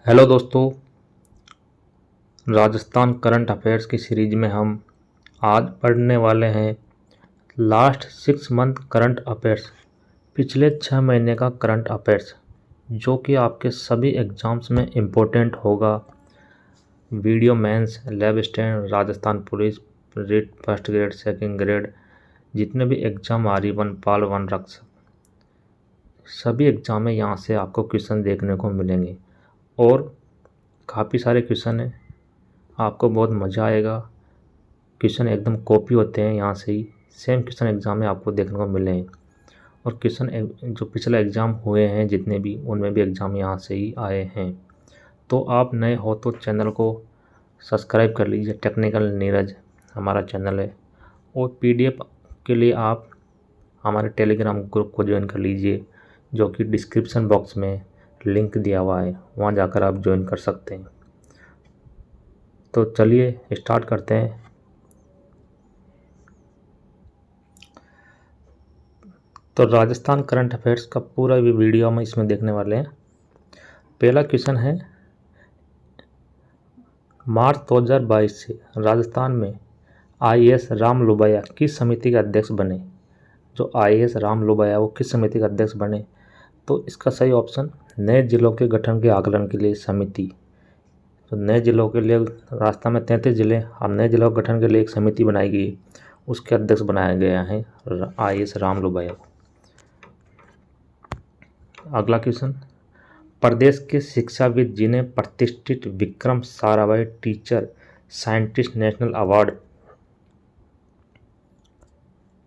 Hello दोस्तों, Rajasthan current affairs की series में हम आज पढ़ने वाले हैं लास्ट 6 मंथ करंट अफेयर्स, पिछले 6 महीने का करंट अफेयर्स जो कि आपके सभी एग्ज़ाम्स में इम्पोर्टेंट होगा। VDO mains, lab stand, Rajasthan police, REET first grade, second grade, जितने भी एग्ज़ाम आर1 पाल 1 रक्षक, सभी एग्ज़ाम में यहाँ से आपको क्वेश्चन देखने को मिलेंगे और काफ़ी सारे क्वेश्चन हैं। आपको बहुत मज़ा आएगा। क्वेश्चन एकदम कॉपी होते हैं, यहाँ से ही सेम क्वेश्चन एग्ज़ाम में आपको देखने को मिले हैं। और क्वेश्चन जो पिछले एग्ज़ाम हुए हैं जितने भी, उनमें भी एग्ज़ाम यहाँ से ही आए हैं। तो आप नए हो तो चैनल को सब्सक्राइब कर लीजिए। टेक्निकल नीरज हमारा चैनल है। और पीडीएफ के लिए आप हमारे टेलीग्राम ग्रुप को ज्वाइन कर लीजिए, जो कि डिस्क्रिप्शन बॉक्स में लिंक दिया हुआ है, वहाँ जाकर आप ज्वाइन कर सकते हैं। तो चलिए स्टार्ट करते हैं। तो राजस्थान करंट अफेयर्स का पूरा भी वीडियो हम इसमें देखने वाले हैं। पहला क्वेश्चन है, मार्च 2022 से राजस्थान में आईएएस राम लोबिया किस समिति के अध्यक्ष बने। जो आईएएस राम लोबिया वो किस समिति के अध्यक्ष बने? तो इसका सही ऑप्शन नए जिलों के गठन के आकलन के लिए समिति। तो नए जिलों के लिए राजस्थान में 33 जिले, अब नए जिलों के गठन के लिए एक समिति बनाई गई, उसके अध्यक्ष बनाया गया है आईएएस राम लोबिया को। अगला क्वेश्चन, प्रदेश के शिक्षाविद जिन्हें प्रतिष्ठित Vikram Sarabhai teacher scientist national award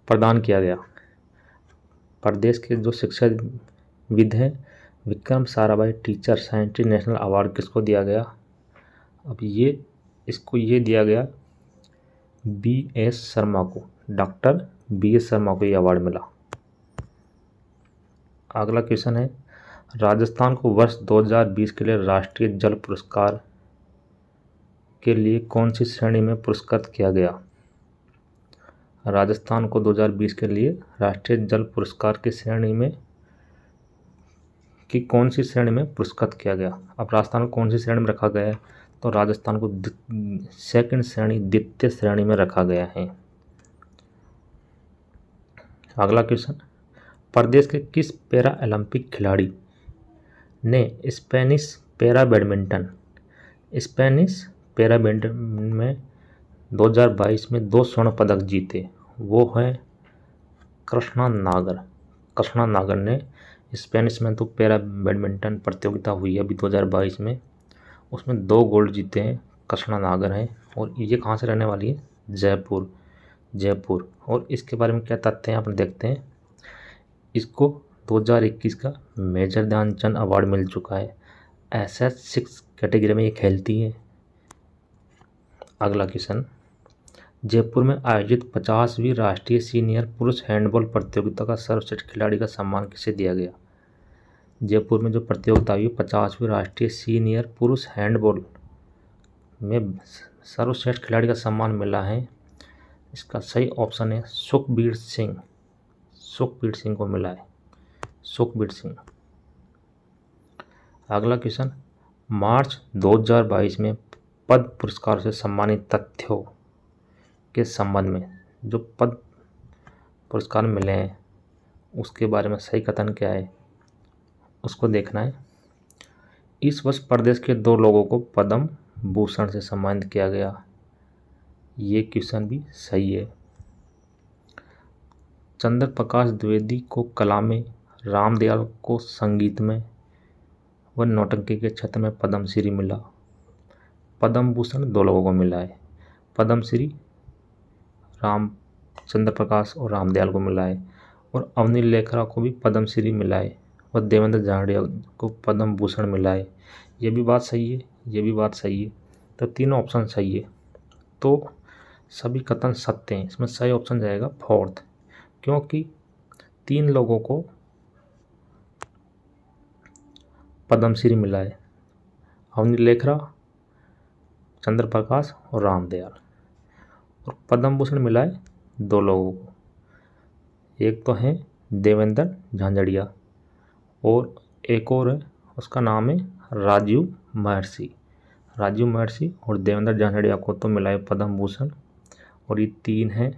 प्रदान किया गया। प्रदेश के जो शिक्षाविद हैं Vikram Sarabhai teacher scientist national award किसको दिया गया? अब इसको दिया गया BS शर्मा को, डॉक्टर BS शर्मा को ये अवार्ड मिला। अगला क्वेश्चन है, राजस्थान को वर्ष 2020 के लिए राष्ट्रीय जल पुरस्कार के लिए कौन सी श्रेणी में पुरस्कृत किया गया? राजस्थान को 2020 के लिए राष्ट्रीय जल पुरस्कार की श्रेणी में कौन सी श्रेणी में पुरस्कृत किया गया? अब राजस्थान को कौन सी श्रेणी में रखा गया है? तो राजस्थान को सेकंड श्रेणी, द्वितीय श्रेणी में रखा गया है। अगला क्वेश्चन, प्रदेश के किस पैरा ओलंपिक खिलाड़ी ने स्पेनिश पैरा बैडमिंटन में 2022 में 2 स्वर्ण पदक जीते? वो है कृष्णा नागर ने स्पेनिश में तो पैरा बैडमिंटन प्रतियोगिता हुई है अभी 2022 में, उसमें 2 गोल्ड जीते हैं। कृष्णा नागर हैं और ये कहाँ से रहने वाली है? जयपुर। और इसके बारे में क्या तथ्य हैं अपन देखते हैं। इसको 2021 का मेजर ध्यानचंद अवार्ड मिल चुका है। SS6 कैटेगरी में ये खेलती है। अगला क्वेश्चन, जयपुर में आयोजित 50वीं राष्ट्रीय सीनियर पुरुष हैंडबॉल प्रतियोगिता का सर्वश्रेष्ठ खिलाड़ी का सम्मान किसे दिया गया? जयपुर में जो प्रतियोगिता हुई 50वीं राष्ट्रीय सीनियर पुरुष हैंडबॉल में सर्वश्रेष्ठ खिलाड़ी का सम्मान मिला है। इसका सही ऑप्शन है सुखबीर सिंह को मिला है, सुखबीर सिंह। अगला क्वेश्चन, मार्च 2022 में पद्म पुरस्कार से सम्मानित तथ्यों के संबंध में जो पद्म पुरस्कार मिले हैं उसके बारे में सही कथन क्या है उसको देखना है। इस वर्ष प्रदेश के 2 लोगों को पद्म भूषण से सम्मानित किया गया, ये क्वेश्चन भी सही है। चंद्र प्रकाश द्विवेदी को कला में, रामदयाल को संगीत में व नौटंकी के क्षेत्र में पद्मश्री मिला। पद्म भूषण 2 लोगों को मिला है, पद्मश्री चंद्र प्रकाश और रामदयाल को मिला है। और अवनी लेखरा को भी पद्मश्री मिला है और देवेंद्र झाड़िया को पद्म भूषण मिला है। ये भी बात सही है, तो तीनों ऑप्शन सही है। तो सभी कथन सत्य हैं। इसमें सही ऑप्शन जाएगा 4th, क्योंकि 3 लोगों को पद्मश्री मिला है, अवनी लेखरा, चंद्र प्रकाश और रामदयाल। और पद्म भूषण मिला है 2 लोगों को, एक तो है देवेंद्र झांझड़िया और एक और है, उसका नाम है राजीव महर्षि। राजीव महर्षि और देवेंद्र झाझड़िया को तो मिला है पद्म भूषण, और ये 3 हैं,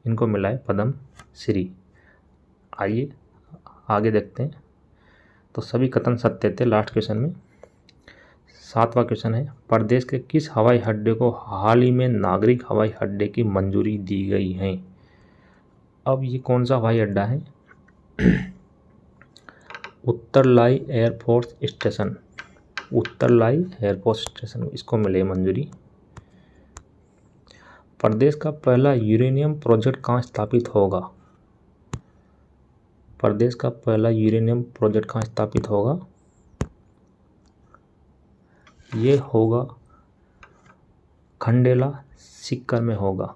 इनको मिला है पद्म श्री। आइए आगे देखते हैं। तो सभी कथन सत्य थे लास्ट क्वेश्चन में। 7वां क्वेश्चन है, प्रदेश के किस हवाई अड्डे को हाल ही में नागरिक हवाई अड्डे की मंजूरी दी गई है? अब ये कौन सा हवाई अड्डा है? उत्तरलाई एयरफोर्स स्टेशन, उत्तरलाई एयरफोर्स स्टेशन, इसको मिले मंजूरी। प्रदेश का पहला यूरेनियम प्रोजेक्ट कहाँ स्थापित होगा? प्रदेश का पहला यूरेनियम प्रोजेक्ट कहाँ स्थापित होगा? ये होगा खंडेला सीकर में होगा,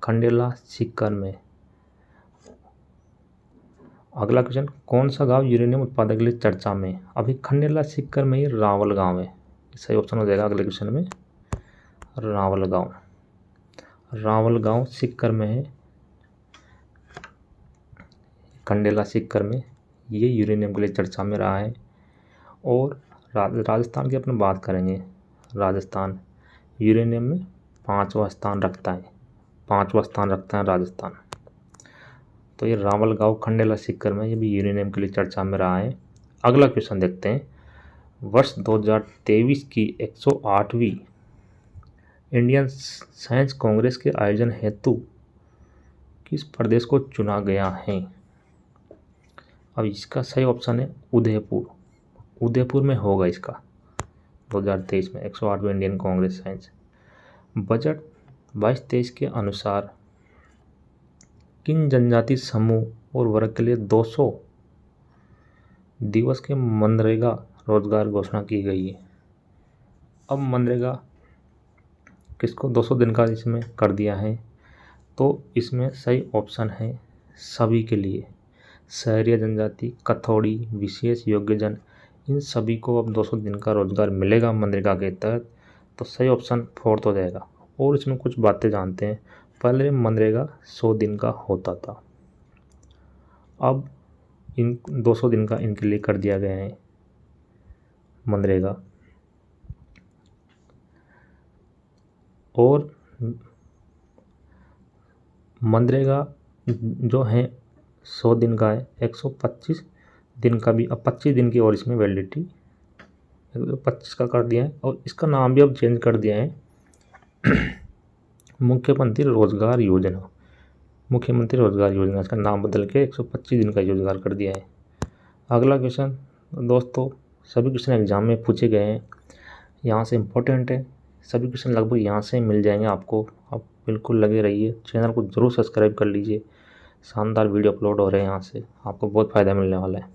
खंडेला सीकर में। अगला क्वेश्चन, कौन सा गांव यूरेनियम उत्पादन के लिए चर्चा में? अभी खंडेला सीकर में ही रावल गांव है, सही ऑप्शन हो जाएगा अगले क्वेश्चन में रावल गांव। रावल गांव सीकर में है, खंडेला सीकर में, ये यूरेनियम के लिए चर्चा में रहा है। और राजस्थान की अपन बात करेंगे। राजस्थान यूरेनियम में 5वां स्थान रखता है, 5वां स्थान रखता है राजस्थान। तो ये रावल गांव खंडेला सीकर में, ये भी यूरेनियम के लिए चर्चा में रहा है। अगला क्वेश्चन देखते हैं, वर्ष 2023 की 108वीं इंडियन साइंस कांग्रेस के आयोजन हेतु किस प्रदेश को चुना गया है? अब इसका सही ऑप्शन है उदयपुर, उदयपुर में होगा इसका 2023 में 108वीं इंडियन कांग्रेस साइंस। बजट 22-23 के अनुसार किन जनजाति समूह और वर्ग के लिए 200 दिवस के मनरेगा रोजगार घोषणा की गई है? अब मनरेगा किसको 200 दिन का इसमें कर दिया है, तो इसमें सही ऑप्शन है सभी के लिए, शहरी जनजाति, कथौड़ी, विशेष योग्यजन, इन सभी को अब 200 दिन का रोजगार मिलेगा मनरेगा के तहत। तो सही ऑप्शन 4 हो जाएगा। और इसमें कुछ बातें जानते हैं। पहले मनरेगा 100 दिन का होता था, अब इन 200 दिन का इनके लिए कर दिया गया है मनरेगा। और मनरेगा जो है 100 दिन का है, 125 दिन का भी, अब 25 दिन की और इसमें वैलिडिटी 25 का कर दिया है। और इसका नाम भी अब चेंज कर दिया है मुख्यमंत्री रोजगार योजना, मुख्यमंत्री रोजगार योजना, इसका नाम बदल के 125 दिन का रोजगार कर दिया है। अगला क्वेश्चन दोस्तों, सभी क्वेश्चन एग्जाम में पूछे गए हैं, यहाँ से इम्पोर्टेंट है, सभी क्वेश्चन लगभग यहाँ से मिल जाएंगे आपको। आप बिल्कुल लगे रहिए, चैनल को जरूर सब्सक्राइब कर लीजिए, शानदार वीडियो अपलोड हो रहे हैं यहाँ से, आपको बहुत फ़ायदा मिलने वाला है।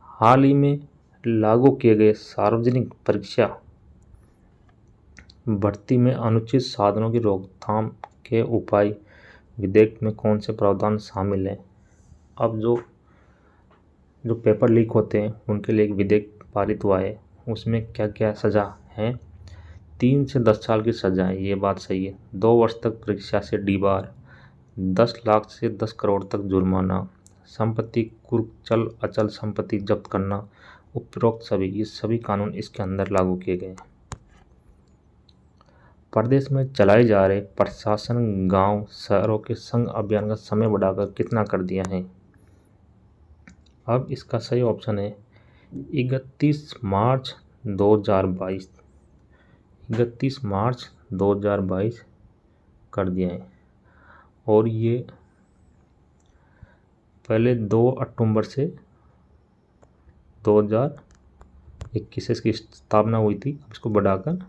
हाल ही में लागू किए गए सार्वजनिक परीक्षा भर्ती में अनुचित साधनों की रोकथाम के उपाय विधेयक में कौन से प्रावधान शामिल हैं? अब जो पेपर लीक होते हैं उनके लिए एक विधेयक पारित हुआ है, उसमें क्या क्या सज़ा है? 3 से 10 साल की सज़ा है, ये बात सही है। 2 वर्ष तक परीक्षा से डीबार, 10 लाख से 10 करोड़ तक जुर्माना, संपत्ति कुर्क चल अचल संपत्ति जब्त करना, उपरोक्त सभी, ये सभी कानून इसके अंदर लागू किए गए हैं। प्रदेश में चलाए जा रहे प्रशासन गांव शहरों के संघ अभियान का समय बढ़ाकर कितना कर दिया है? अब इसका सही ऑप्शन है 31 मार्च 2022, 31 मार्च 2022 कर दिया है। और ये पहले 2 अक्टूबर से 2021 इसकी स्थापना हुई थी, अब इसको बढ़ाकर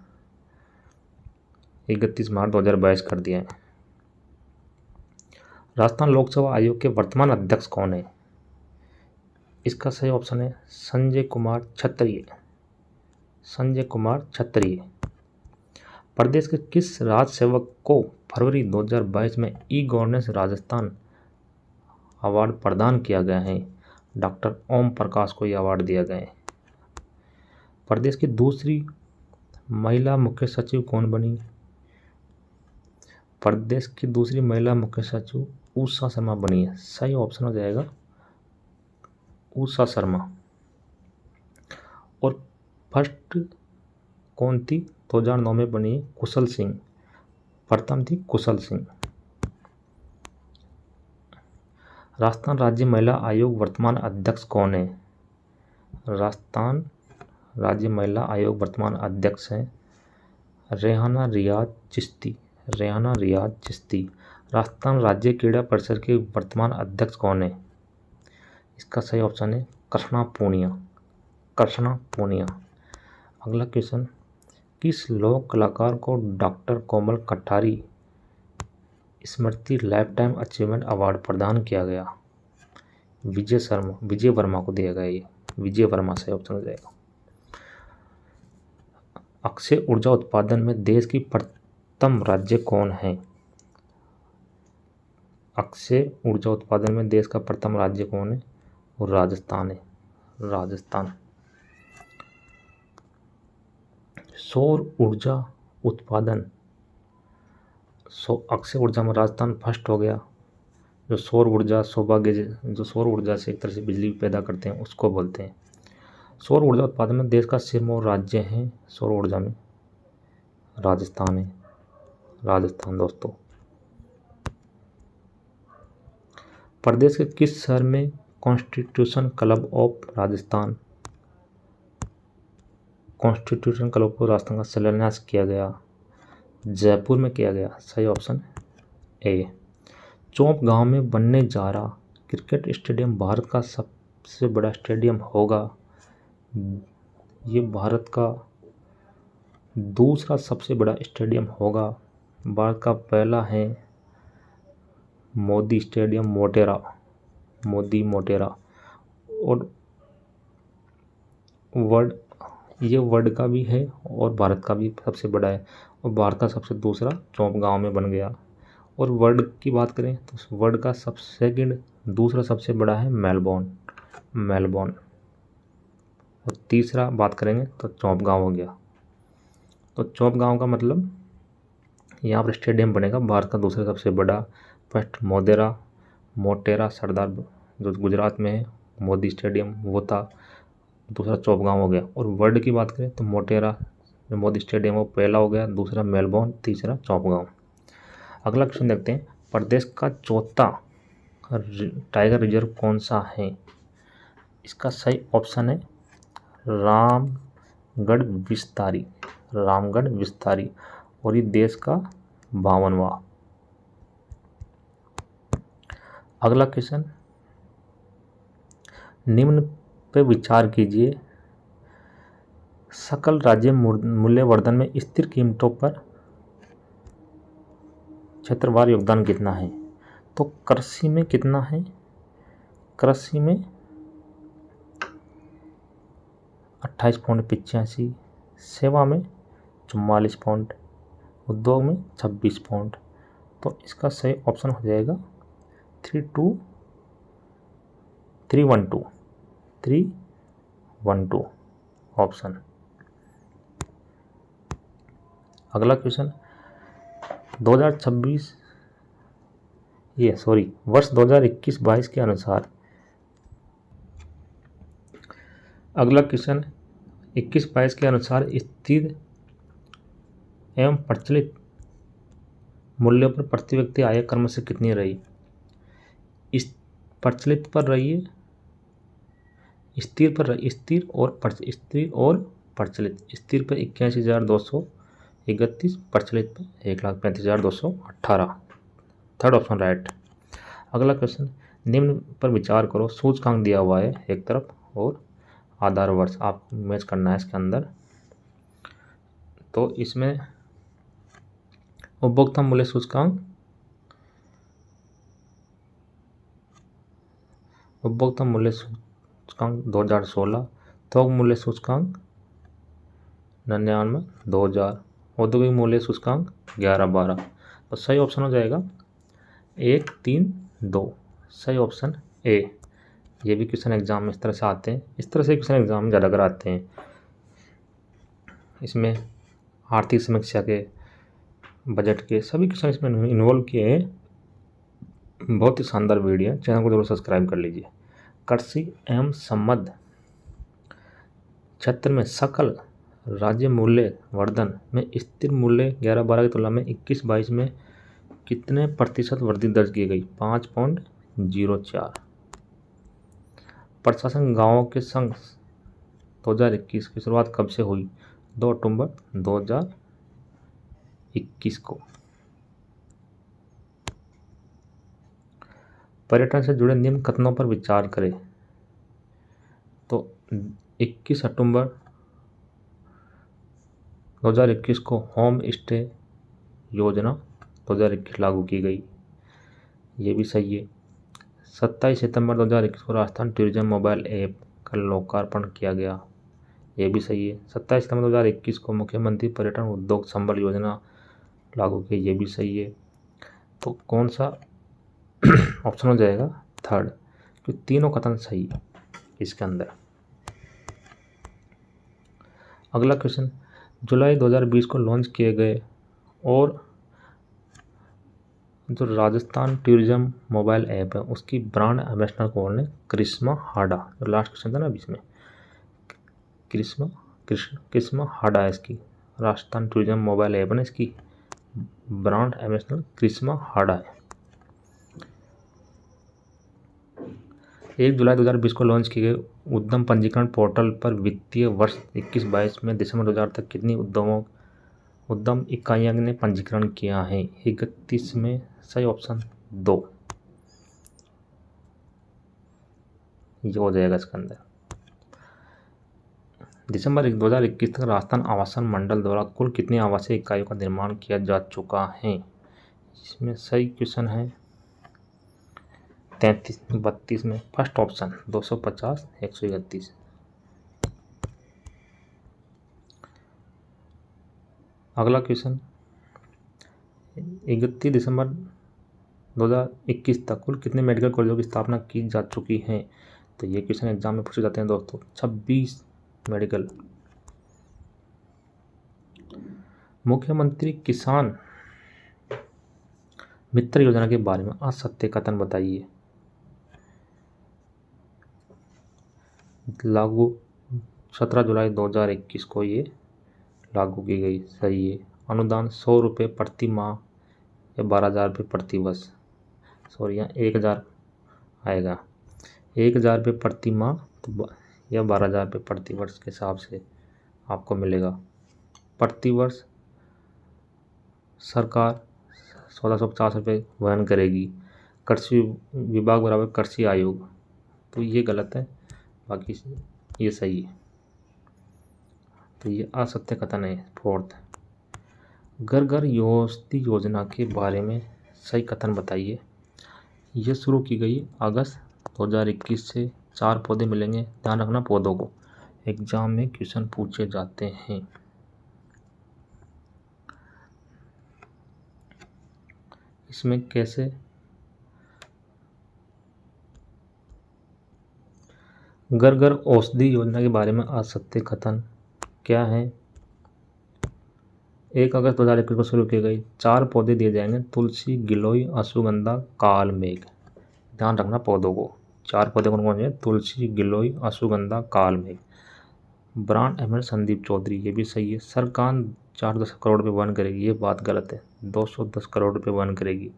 31 मार्च 2022 कर दिया है। राजस्थान लोकसेवा आयोग के वर्तमान अध्यक्ष कौन है? इसका सही ऑप्शन है संजय कुमार क्षत्रिय, संजय कुमार क्षत्रिय। प्रदेश के किस राज्य सेवक को फरवरी 2022 में ई गवर्नेंस राजस्थान अवार्ड प्रदान किया गया है? डॉक्टर ओम प्रकाश को यह अवार्ड दिया गया है। प्रदेश की दूसरी महिला मुख्य सचिव कौन बनी? प्रदेश की दूसरी महिला मुख्य सचिव उषा शर्मा बनी है, सही ऑप्शन हो जाएगा उषा शर्मा। और फर्स्ट कौन थी? 2009 में बनी है कुशल सिंह, प्रथम थी कुशल सिंह। राजस्थान राज्य महिला आयोग वर्तमान अध्यक्ष कौन है? राजस्थान राज्य महिला आयोग वर्तमान अध्यक्ष हैं रेहाना रियाज चिश्ती, रेहाना रियाज चिश्ती। राजस्थान राज्य क्रीड़ा परिषद के वर्तमान अध्यक्ष कौन है? इसका सही ऑप्शन है कृष्णा पूनिया, कृष्णा पूनिया। अगला क्वेश्चन, किस लोक कलाकार को डॉक्टर कोमल कटारी स्मृति लाइफ टाइम अचीवमेंट अवार्ड प्रदान किया गया? विजय वर्मा को दिया गया। ये विजय वर्मा सही ऑप्शन हो जाएगा। अक्षय ऊर्जा उत्पादन में देश की प्रथम राज्य कौन है? अक्षय ऊर्जा उत्पादन में देश का प्रथम राज्य कौन है? और राजस्थान है, राजस्थान। सौर ऊर्जा उत्पादन, अक्षय ऊर्जा में राजस्थान फर्स्ट हो गया। जो सौर ऊर्जा जो सौर ऊर्जा से एक तरह से बिजली पैदा करते हैं उसको बोलते हैं। सौर ऊर्जा उत्पादन में देश का सिरमौर राज्य है सौर ऊर्जा में, राजस्थान है, राजस्थान दोस्तों। प्रदेश के किस शहर में constitution club of Rajasthan, constitution club of Rajasthan का शिलान्यास किया गया? जयपुर में किया गया। सही ऑप्शन ए। चौप गांव में बनने जा रहा क्रिकेट स्टेडियम भारत का सबसे बड़ा स्टेडियम होगा। ये भारत का दूसरा सबसे बड़ा स्टेडियम होगा। भारत का पहला है मोदी स्टेडियम मोटेरा, मोदी मोटेरा। और वर्ल्ड का भी है और भारत का भी सबसे बड़ा है। और भारत का सबसे दूसरा चौप गांव में बन गया। और वर्ल्ड की बात करें तो वर्ल्ड का दूसरा सबसे बड़ा है मेलबोर्न। और तीसरा बात करेंगे तो चौप गांव हो गया। तो चौप गांव का मतलब यहाँ पर स्टेडियम बनेगा भारत का दूसरा सबसे बड़ा। फर्स्ट मोटेरा सरदार जो गुजरात में है मोदी स्टेडियम वो था, दूसरा चौप गांव हो गया। और वर्ल्ड की बात करें तो मोटेरा जो मोदी स्टेडियम वो पहला हो गया, दूसरा मेलबोर्न, तीसरा चौप गांव। अगला क्वेश्चन देखते हैं, प्रदेश का चौथा टाइगर रिजर्व कौन सा है? इसका सही ऑप्शन है रामगढ़ विस्तारी, रामगढ़ विस्तारी। और ये देश का 52वां। अगला क्वेश्चन, निम्न पे विचार कीजिए, सकल राज्य मूल्यवर्धन में स्थिर कीमतों पर क्षेत्रवार योगदान कितना है? तो कृषि में कितना है? कृषि में 28.85, सेवा में 44 पॉइंट, उद्योग में 26 पॉइंट। तो इसका सही ऑप्शन हो जाएगा 312 ऑप्शन। अगला क्वेश्चन, वर्ष 2021-22 के अनुसार, अगला क्वेश्चन 21-22 के अनुसार स्थिर एवं प्रचलित मूल्यों पर प्रति व्यक्ति आय क्रम से कितनी रही? इस प्रचलित पर रही है, स्थिर पर रही, स्थिर और प्रचलित। स्थिर पर 81,231, प्रचलित पर 1,35,218। Third option right. अगला क्वेश्चन, निम्न पर विचार करो, सूचकांक दिया हुआ है एक तरफ और आधार वर्ष आप मैच करना है इसके अंदर। तो इसमें उपभोक्ता मूल्य सूचकांक, 2016, थोक मूल्य सूचकांक 99, 2000, औद्योगिक मूल्य सूचकांक 11-12। तो सही ऑप्शन हो जाएगा 1, 3, 2। सही ऑप्शन ए। ये भी क्वेश्चन एग्जाम में इस तरह से आते हैं, इस तरह से क्वेश्चन एग्जाम में ज़्यादातर आते हैं। इसमें आर्थिक समीक्षा के, बजट के सभी क्वेश्चन इसमें इन्वॉल्व किए हैं। बहुत ही शानदार वीडियो है, चैनल को जरूर सब्सक्राइब कर लीजिए। कृषि एवं संबद्ध क्षेत्र में सकल राज्य मूल्य वर्धन में स्थिर मूल्य 11-12 की तुलना में 21-22 में कितने प्रतिशत वृद्धि दर्ज की गई? 5.04। प्रशासन गांवों के संघ 2021 की शुरुआत कब से हुई? 2 अक्टूबर 2021 को। पर्यटन से जुड़े निम्न कथनों पर विचार करें। तो 21 अक्टूबर 2021 को होम स्टे योजना 2021 लागू की गई, ये भी सही है। 27 सितंबर 2021 को राजस्थान टूरिज्म मोबाइल ऐप का लोकार्पण किया गया, ये भी सही है। 27 सितंबर 2021 को मुख्यमंत्री पर्यटन उद्योग संबल योजना लागू की, ये भी सही है। तो कौन सा ऑप्शन हो जाएगा? थर्ड, क्योंकि तीनों कथन सही है इसके अंदर। अगला क्वेश्चन, जुलाई 2020 को लॉन्च किए गए और जो राजस्थान टूरिज्म मोबाइल ऐप है उसकी ब्रांड एम्बेसडर कौन है? करिश्मा हाडा। जो लास्ट क्वेश्चन था ना अभी इसमें, करिश्मा हाडा है इसकी। राजस्थान टूरिज्म मोबाइल ऐप है, इसकी ब्रांड एम्बेसडर करिश्मा हाडा है। 1 जुलाई 2020 को लॉन्च किए गए उद्यम पंजीकरण पोर्टल पर वित्तीय वर्ष 21-22 में दिसंबर 2000 तक कितनी उद्यम इकाइयों ने पंजीकरण किया है? 31 में। सही ऑप्शन 2 ये हो जाएगा इसके अंदर। दिसंबर 2021 तक राजस्थान आवासन मंडल द्वारा कुल कितनी आवासीय इकाइयों का निर्माण किया जा चुका है? इसमें सही क्वेश्चन है 32 में। First option 250 131। अगला क्वेश्चन, 31 दिसंबर 2021 तक कुल कितने मेडिकल कॉलेजों की स्थापना की जा चुकी है? तो ये क्वेश्चन एग्जाम में पूछे जाते हैं दोस्तों। 26 मेडिकल। मुख्यमंत्री किसान मित्र योजना के बारे में असत्य कथन बताइए। लागू 17 जुलाई 2021 को ये लागू की गई, सही है। अनुदान 100 रुपये प्रति माह या 12,000 रुपये प्रति वर्ष, सॉरी यहाँ 1,000 आएगा। 1,000 रुपये प्रति माह या 12,000 रुपये प्रति वर्ष के हिसाब से आपको मिलेगा। प्रति वर्ष सरकार 1,450 रुपये वहन करेगी। कृषि विभाग बराबर कृषि आयोग, तो ये गलत है, बाकी ये सही है। तो ये असत्य कथन है। फोर्थ, घर घर गृहस्थी योजना के बारे में सही कथन बताइए। ये शुरू की गई अगस्त 2021 से। 4 पौधे मिलेंगे, ध्यान रखना पौधों को, एग्जाम में क्वेश्चन पूछे जाते हैं। इसमें कैसे घर घर औषधि योजना के बारे में असत्य कथन क्या है? 1 अगस्त 2021 को शुरू की गई। 4 पौधे दिए जाएंगे, तुलसी, गिलोय, अश्वगंधा, कालमेघ। ध्यान रखना पौधों को, 4 पौधे कौन कौन से? तुलसी, गिलोय, अश्वगंधा, कालमेघ। ब्रांड एम्बेसडर संदीप चौधरी, ये भी सही है। सरकार 410 करोड़ रुपये वहन करेगी, ये बात गलत है, 210 करोड़ रुपये वहन करेगी।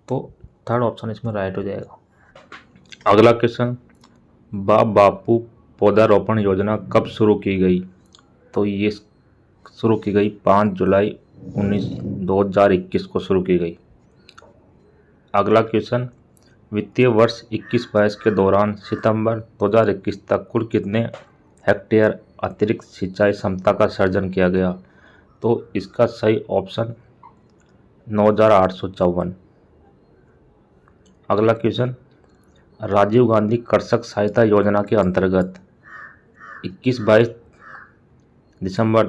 तो थर्ड ऑप्शन इसमें राइट हो जाएगा। अगला क्वेश्चन, बाप बापू पौधारोपण योजना कब शुरू की गई? तो ये शुरू की गई 5 जुलाई 2021 को शुरू की गई। अगला क्वेश्चन, वित्तीय वर्ष 21-22 के दौरान सितंबर 2021 तक कुल कितने हेक्टेयर अतिरिक्त सिंचाई क्षमता का सर्जन किया गया? तो इसका सही ऑप्शन 9,854। अगला क्वेश्चन, राजीव गांधी कृषक सहायता योजना के अंतर्गत 21-22 दिसंबर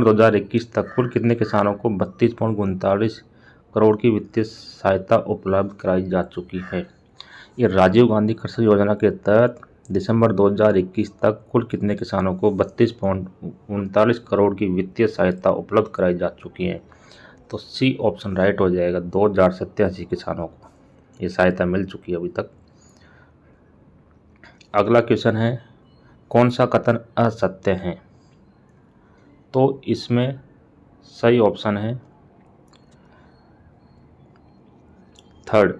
2021 तक कुल कितने किसानों को 32.39 करोड़ की वित्तीय सहायता उपलब्ध कराई जा चुकी है? ये राजीव गांधी कृषक योजना के तहत दिसंबर 2021 तक कुल कितने किसानों को 32.39 करोड़ की वित्तीय सहायता उपलब्ध कराई जा चुकी है? तो सी ऑप्शन राइट हो जाएगा। 2,087 किसानों को ये सहायता मिल चुकी है अभी तक। अगला क्वेश्चन है, कौन सा कथन असत्य है? तो इसमें सही ऑप्शन है थर्ड।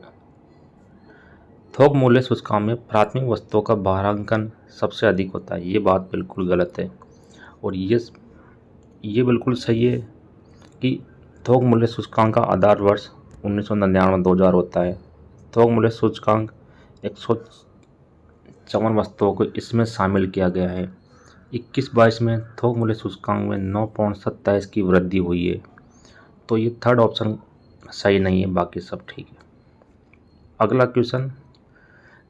थोक मूल्य सूचकांक में प्राथमिक वस्तुओं का भारांकन सबसे अधिक होता है। ये बात बिल्कुल गलत है और ये बिल्कुल सही है कि थोक मूल्य सूचकांक का आधार वर्ष 1999-2000 होता है। थोक मूल्य सूचकांक 154 वस्तुओं को इसमें शामिल किया गया है। 21-22 में थोक मूल्य सूचकांक में 9.27 की वृद्धि हुई है। तो ये थर्ड ऑप्शन सही नहीं है, बाकी सब ठीक है। अगला क्वेश्चन,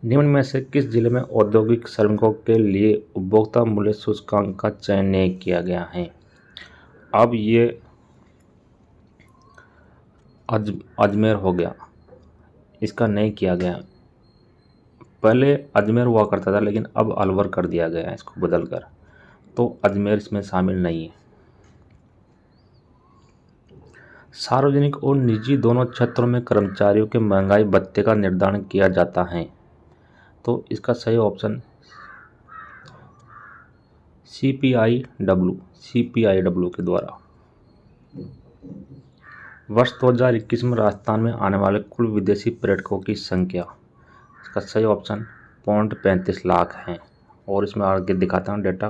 निम्न में से किस जिले में औद्योगिक श्रमिकों के लिए उपभोक्ता मूल्य सूचकांक का चयन नहीं किया गया है? अब ये अजमेर हो गया, इसका नहीं किया गया। पहले अजमेर हुआ करता था लेकिन अब अलवर कर दिया गया है इसको बदल कर, तो अजमेर इसमें शामिल नहीं है। सार्वजनिक और निजी दोनों क्षेत्रों में कर्मचारियों के महंगाई भत्ते का निर्धारण किया जाता है। तो इसका सही ऑप्शन CPIW के द्वारा। वर्ष 2021 में राजस्थान में आने वाले कुल विदेशी पर्यटकों की संख्या, इसका सही ऑप्शन 0.35 लाख है। और इसमें आगे दिखाता हूँ डेटा।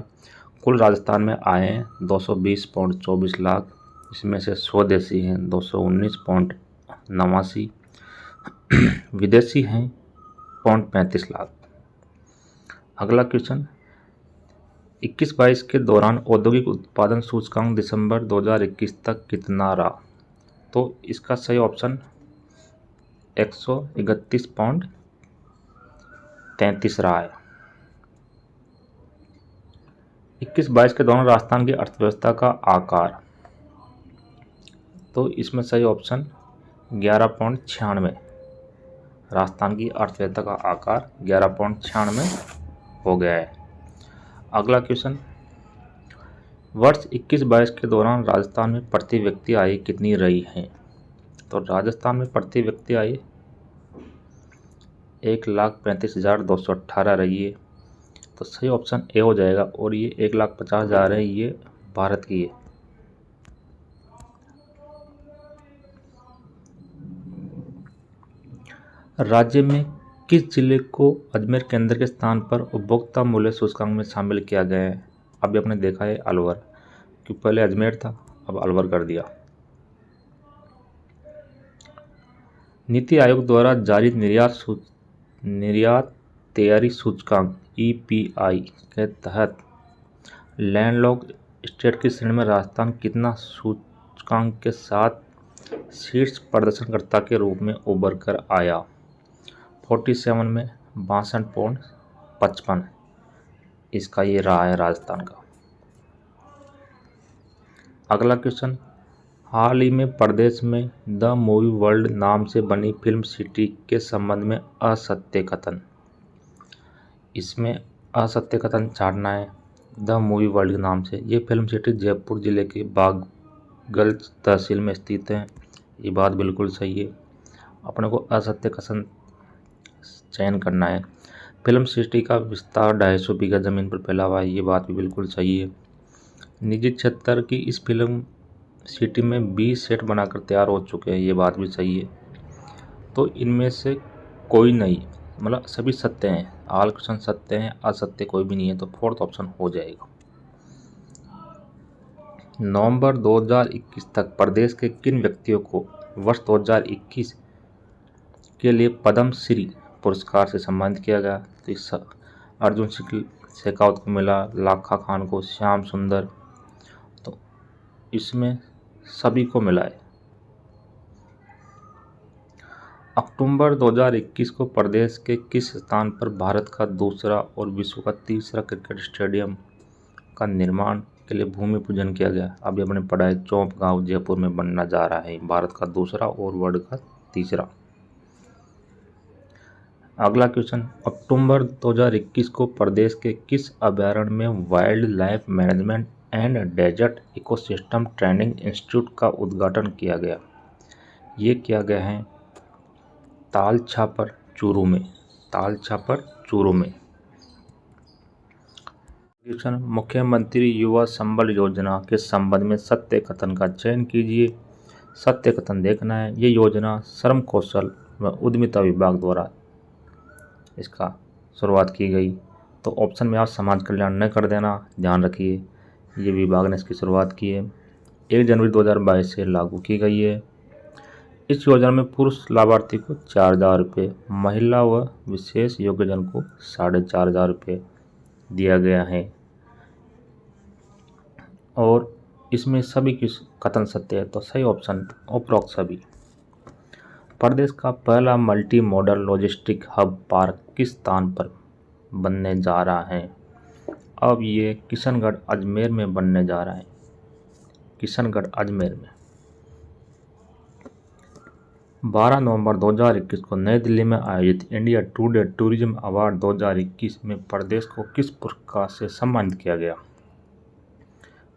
कुल राजस्थान में आए हैं 220.24 लाख, इसमें से स्वदेशी हैं 219.89, विदेशी हैं 0.35 लाख। अगला क्वेश्चन, 21-22 के दौरान औद्योगिक उत्पादन सूचकांक दिसंबर 2021 तक कितना रहा? तो इसका सही ऑप्शन 131.33 रहा है। 21-22 के दौरान राजस्थान की अर्थव्यवस्था का आकार, तो इसमें सही ऑप्शन 11.96, राजस्थान की अर्थव्यवस्था का आकार 11.96 हो गया है। अगला क्वेश्चन, वर्ष 21-22 के दौरान राजस्थान में प्रति व्यक्ति आय कितनी रही है? तो राजस्थान में प्रति व्यक्ति आय 1,35,218 रही है। तो सही ऑप्शन ए हो जाएगा और ये 1,50,000 है, ये भारत की है। राज्य में किस जिले को अजमेर केंद्र के स्थान पर उपभोक्ता मूल्य सूचकांक में शामिल किया गया है? अभी आपने देखा है अलवर, कि पहले अजमेर था अब अलवर कर दिया। नीति आयोग द्वारा जारी निर्यात तैयारी सूचकांक EPI के तहत लैंडलॉक्ड स्टेट की श्रेणी में राजस्थान कितना सूचकांक के साथ शीर्ष प्रदर्शनकर्ता के रूप में उभर कर आया? 47 में 62.55, इसका ये रहा है राजस्थान का। अगला क्वेश्चन, हाल ही में प्रदेश में द मूवी वर्ल्ड नाम से बनी फिल्म सिटी के संबंध में असत्य कथन, इसमें असत्य कथन छाटना है द मूवी वर्ल्ड के नाम से। ये फिल्म सिटी जयपुर जिले के बागल तहसील में स्थित है, ये बात बिल्कुल सही है। अपने को असत्य कथन चयन करना है। फिल्म सिटी का विस्तार 250 बीघा जमीन पर फैला हुआ है, ये बात भी बिल्कुल सही है। निजी क्षेत्र की इस फिल्म सिटी में 20 सेट बनाकर तैयार हो चुके हैं, ये बात भी सही है। तो इनमें से कोई नहीं, मतलब सभी सत्य हैं, ऑल क्वेश्चन सत्य हैं, असत्य कोई भी नहीं है, तो फोर्थ ऑप्शन हो जाएगा। नवंबर 2021 तक प्रदेश के किन व्यक्तियों को वर्ष 2021 के लिए पद्म श्री पुरस्कार से सम्मानित किया गया? तो इस अर्जुन शेखावत को मिला, लाखा खान को, श्याम सुंदर, तो इसमें सभी को मिला है। अक्टूबर 2021 को प्रदेश के किस स्थान पर भारत का दूसरा और विश्व का तीसरा क्रिकेट स्टेडियम का निर्माण के लिए भूमि पूजन किया गया? अभी हमने पढ़ा है चौंप गांव जयपुर में बनना जा रहा है, भारत का दूसरा और वर्ल्ड का तीसरा। अगला क्वेश्चन, अक्टूबर 2021 को प्रदेश के किस अभयारण्य में wildlife management and desert ecosystem training institute का उद्घाटन किया गया? ये किया गया है ताल छापर चूरू में, ताल छापर चूरू में। क्वेश्चन, मुख्यमंत्री युवा संबल योजना के संबंध में सत्य कथन का चयन कीजिए। सत्य कथन देखना है। ये योजना श्रम कौशल व उद्यमिता विभाग द्वारा इसका शुरुआत की गई। तो ऑप्शन में आप समाज कल्याण न कर देना, ध्यान रखिए। ये विभाग ने इसकी शुरुआत की है। 1 जनवरी 2022 से लागू की गई है। इस योजना में पुरुष लाभार्थी को 4,000 रुपये, महिला व विशेष योग्यजन को 4,500 रुपये दिया गया है। और इसमें सभी की कथन सत्य है, तो सही ऑप्शन उपरोक्त सभी। प्रदेश का पहला multi modal logistic hub park किस स्थान पर बनने जा रहा है? अब ये किशनगढ़ अजमेर में बनने जा रहा है। किशनगढ़ अजमेर में 12 नवंबर 2021 को नई दिल्ली में आयोजित इंडिया टुडे टूरिज्म अवार्ड 2021 में प्रदेश को किस पुरस्कार से सम्मानित किया गया?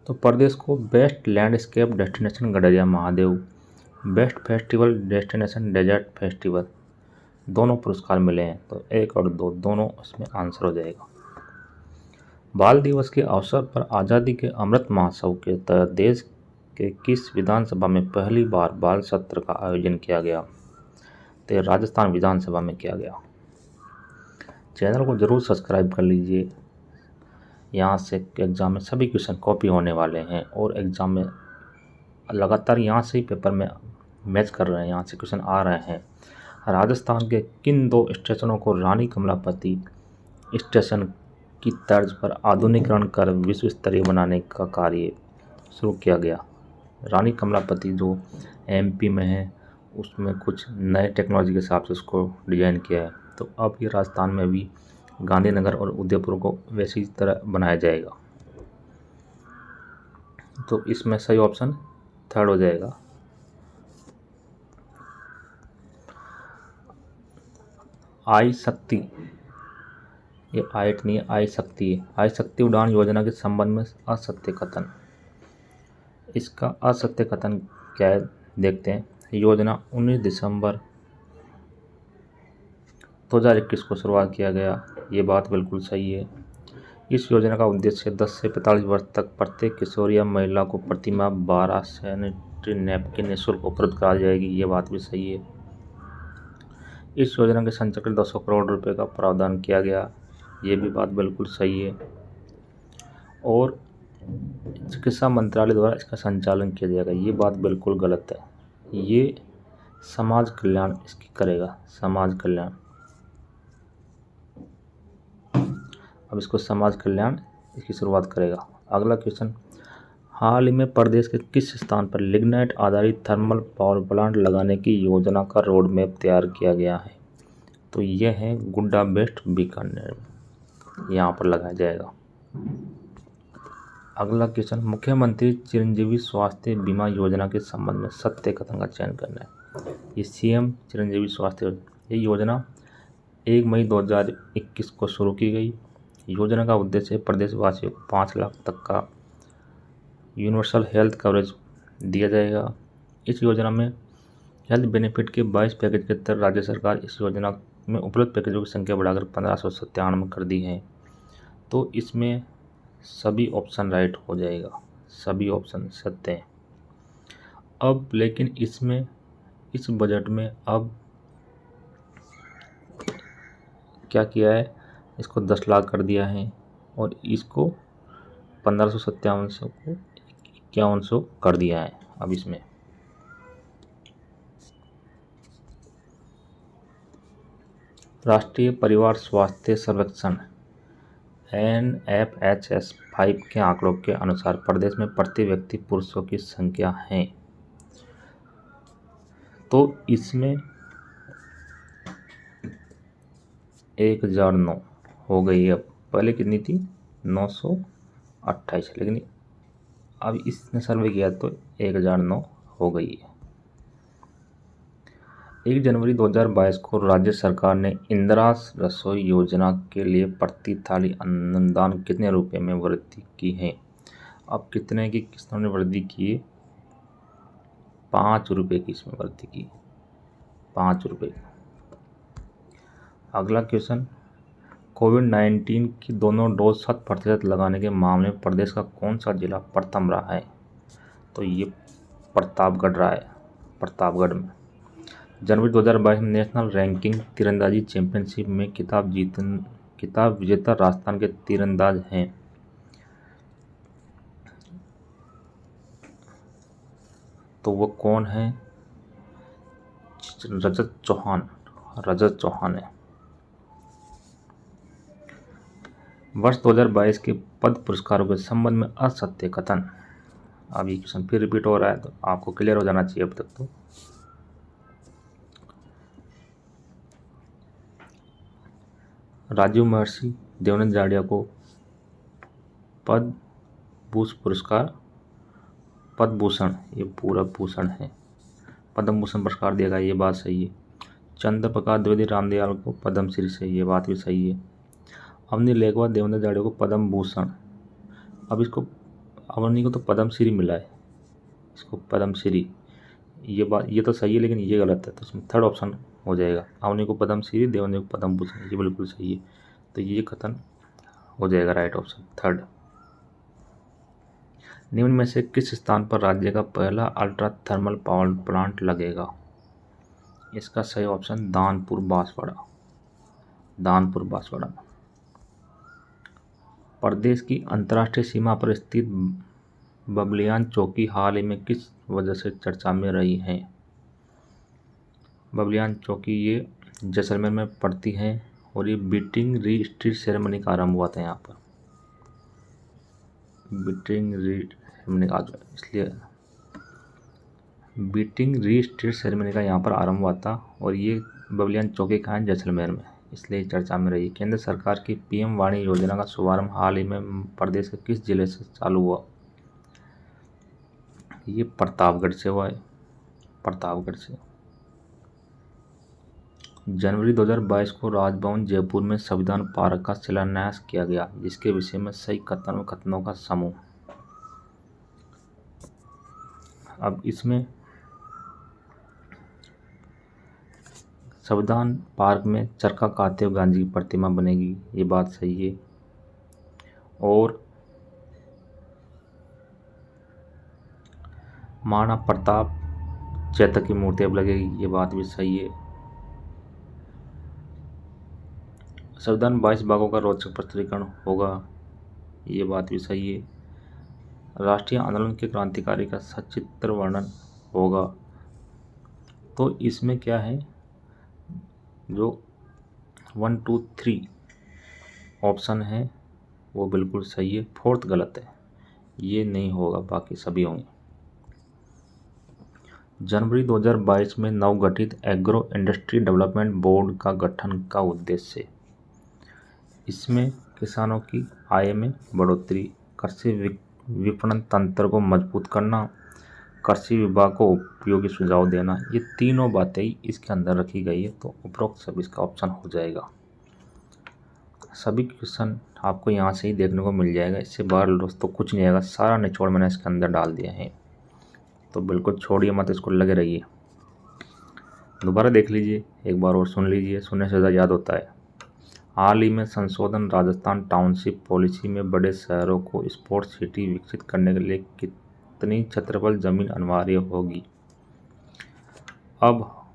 तो प्रदेश को best landscape destination Gadariya Mahadev, best festival destination desert festival, दोनों पुरस्कार मिले हैं। तो 1 और 2 दोनों इसमें आंसर हो जाएगा। बाल दिवस के अवसर पर आज़ादी के अमृत महोत्सव के तहत देश के किस विधानसभा में पहली बार बाल सत्र का आयोजन किया गया? तो राजस्थान विधानसभा में किया गया। चैनल को जरूर सब्सक्राइब कर लीजिए। यहाँ से एग्ज़ाम में सभी क्वेश्चन कॉपी होने वाले हैं और एग्ज़ाम में लगातार यहाँ से ही पेपर में मैच कर रहे हैं, यहाँ से क्वेश्चन आ रहे हैं। राजस्थान के किन 2 स्टेशनों को रानी कमलापति स्टेशन की तर्ज पर आधुनिकीकरण कर विश्व स्तरीय बनाने का कार्य शुरू किया गया? रानी कमलापति जो MP में है, उसमें कुछ नए टेक्नोलॉजी के हिसाब से उसको डिज़ाइन किया है। तो अब ये राजस्थान में भी गांधीनगर और उदयपुर को वैसी तरह बनाया जाएगा। तो इसमें सही ऑप्शन 3rd हो जाएगा। आई शक्ति, ये आइट नहीं है, आई शक्ति है। आई शक्ति उड़ान योजना के संबंध में असत्य कथन। इसका असत्य कथन क्या है देखते हैं। योजना 19 दिसंबर 2021 को शुरुआत किया गया, ये बात बिल्कुल सही है। इस योजना का उद्देश्य 10 से 45 वर्ष तक प्रत्येक किशोर या महिला को प्रतिमाह 12 सैनिटरी नैपकिन निःशुल्क उपलब्ध कराई जाएगी, ये बात भी सही है। इस योजना के संचालन के लिए 200 करोड़ रुपए का प्रावधान किया गया, ये भी बात बिल्कुल सही है। और चिकित्सा मंत्रालय द्वारा इसका संचालन किया जाएगा, ये बात बिल्कुल गलत है। ये समाज कल्याण इसकी करेगा, समाज कल्याण। अब इसको समाज कल्याण इसकी शुरुआत करेगा। अगला क्वेश्चन, हाल ही में प्रदेश के किस स्थान पर लिग्नाइट आधारित थर्मल पावर प्लांट लगाने की योजना का रोड मैप तैयार किया गया है? तो यह है गुड्डा बेस्ट बीकानेर, यहाँ पर लगाया जाएगा। अगला क्वेश्चन, मुख्यमंत्री चिरंजीवी स्वास्थ्य बीमा योजना के संबंध में सत्य कथन का चयन करना है। ये CM चिरंजीवी स्वास्थ्य ये योजना 1 मई 2021 को शुरू की गई। योजना का उद्देश्य प्रदेशवासियों को 5 लाख तक का यूनिवर्सल हेल्थ कवरेज दिया जाएगा। इस योजना में हेल्थ बेनिफिट के 22 पैकेज के तहत राज्य सरकार इस योजना में उपलब्ध पैकेजों की संख्या बढ़ाकर 1597 कर दी है। तो इसमें सभी ऑप्शन राइट हो जाएगा, सभी ऑप्शन सत्य हैं। अब लेकिन इसमें इस बजट में अब क्या किया है, इसको 10 लाख कर दिया है और इसको 1597 को 5100 कर दिया है। अब इसमें राष्ट्रीय परिवार स्वास्थ्य सर्वेक्षण NFHS 5 के आंकड़ों के अनुसार प्रदेश में प्रति व्यक्ति पुरुषों की संख्या है। तो इसमें 1009 हो गई है। पहले कितनी थी? 928, लेकिन अब इसने सर्वे किया तो 1009 हो गई है। 1 जनवरी 2022 को राज्य सरकार ने इंदिरा रसोई योजना के लिए प्रति थाली अनुदान कितने रुपए में वृद्धि की है? अब कितने की किस्तों ने वृद्धि की है? 5 रुपये की इसमें वृद्धि की, 5 रुपये। अगला क्वेश्चन, कोविड-19 की दोनों डोज 100% लगाने के मामले में प्रदेश का कौन सा जिला प्रथम रहा है? तो ये प्रतापगढ़ रहा है। प्रतापगढ़ में जनवरी 2022 में नेशनल रैंकिंग तीरंदाजी चैंपियनशिप में खिताब विजेता राजस्थान के तीरंदाज हैं। तो वो कौन है? रजत चौहान है। वर्ष 2022 के पद्म पुरस्कारों के संबंध में असत्य कथन। अब ये क्वेश्चन फिर रिपीट हो रहा है तो आपको क्लियर हो जाना चाहिए अब तक तो। राजीव महर्षि देवानंद जाड़िया को पद्म भूषण, ये पूरा भूषण है, पद्म भूषण पुरस्कार दिया गया, ये बात सही है। चंद्र प्रकाश द्विवेदी रामदयाल को पद्मश्री से, ये बात भी सही है। अवनी लेखवा देवेंद्र जाड़िया को पद्म भूषण, अब इसको अवनी को तो पद्मश्री मिला है, इसको पद्मश्री, ये बात ये तो सही है लेकिन ये गलत है, तो इसमें थर्ड ऑप्शन हो जाएगा। अवनी को पद्मश्री, देवेंद्र को पद्म भूषण, ये बिल्कुल सही है, तो ये कथन हो जाएगा राइट ऑप्शन थर्ड। निम्न में से किस स्थान पर राज्य का पहला अल्ट्रा थर्मल पावर प्लांट लगेगा? इसका सही ऑप्शन दानपुर बांसवाड़ा। प्रदेश की अंतर्राष्ट्रीय सीमा पर स्थित बबलियान चौकी हाल ही में किस वजह से चर्चा में रही है? बबलियान चौकी ये जैसलमेर में पड़ती है और ये बीटिंग री स्ट्रीट सेरेमनी का आरंभ हुआ था यहाँ पर। बीटिंग री स्ट्रीट सेरेमनी का यहाँ पर आरंभ हुआ था और ये बबलियान चौकी का है जैसलमेर में, इसलिए चर्चा में रही। केंद्र सरकार की पीएम वाणी योजना का शुभारंभ हाल ही में प्रदेश के किस जिले से चालू हुआ? ये प्रतापगढ़ से हुआ है, प्रतापगढ़ से। जनवरी 2022 को राजभवन जयपुर में संविधान पार्क का शिलान्यास किया गया, जिसके विषय में सही कथन व कथनों का समूह। अब इसमें संविधान पार्क में चरखा काते हुए गांधी की प्रतिमा बनेगी, ये बात सही है। और महाराणा प्रताप चैतक की मूर्ति अब लगेगी, ये बात भी सही है। संविधान 22 भागों का रोचक प्रस्तुतिकरण होगा, ये बात भी सही है। राष्ट्रीय आंदोलन के क्रांतिकारी का सचित्र वर्णन होगा, तो इसमें क्या है, जो 1, 2, 3 ऑप्शन है वो बिल्कुल सही है, फोर्थ गलत है, ये नहीं होगा, बाकी सभी होंगे। जनवरी 2022 में नवगठित एग्रो इंडस्ट्री डेवलपमेंट बोर्ड का गठन का उद्देश्य। इसमें किसानों की आय में बढ़ोतरी, कृषि विपणन तंत्र को मजबूत करना, कृषि विभाग को उपयोगी सुझाव देना, ये तीनों बातें इसके अंदर रखी गई है, तो उपरोक्त सब इसका ऑप्शन हो जाएगा। सभी क्वेश्चन आपको यहाँ से ही देखने को मिल जाएगा, इससे बाहर दोस्तों कुछ नहीं आएगा, सारा निचोड़ मैंने इसके अंदर डाल दिया है, तो बिल्कुल छोड़िए मत, इसको लगे रहिए। दोबारा देख लीजिए एक बार और सुन लीजिए, सुनने से ज़्यादा याद होता है। हाल ही में संशोधन राजस्थान टाउनशिप पॉलिसी में बड़े शहरों को स्पोर्ट्स सिटी विकसित करने के लिए कितनी क्षेत्रफल जमीन अनिवार्य होगी? अब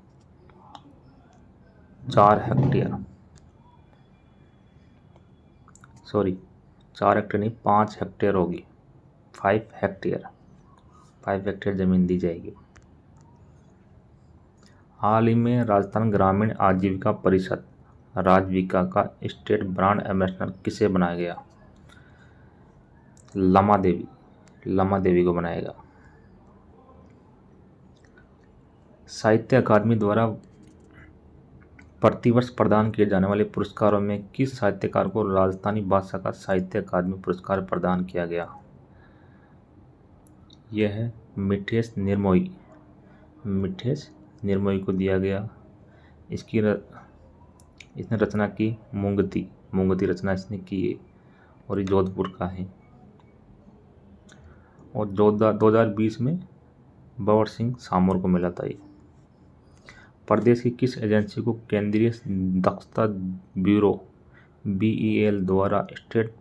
4 हेक्टेयर, सॉरी 4 हेक्टेयर नहीं 5 हेक्टेयर होगी, 5 हेक्टेयर जमीन दी जाएगी। हाल ही में राजस्थान ग्रामीण आजीविका परिषद राजविका का स्टेट ब्रांड एम्बेसडर किसे बनाया गया? लमा देवी को बनाएगा। साहित्य अकादमी द्वारा प्रतिवर्ष प्रदान किए जाने वाले पुरस्कारों में किस साहित्यकार को राजस्थानी भाषा का साहित्य अकादमी पुरस्कार प्रदान किया गया? यह है मिठेश निर्मोही को दिया गया। इसने रचना की मूंगती रचना इसने की है और ये जोधपुर का है। और 2020 में बवर सिंह सामोर को मिला था ये। प्रदेश की किस एजेंसी को केंद्रीय दक्षता ब्यूरो BEL द्वारा स्टेट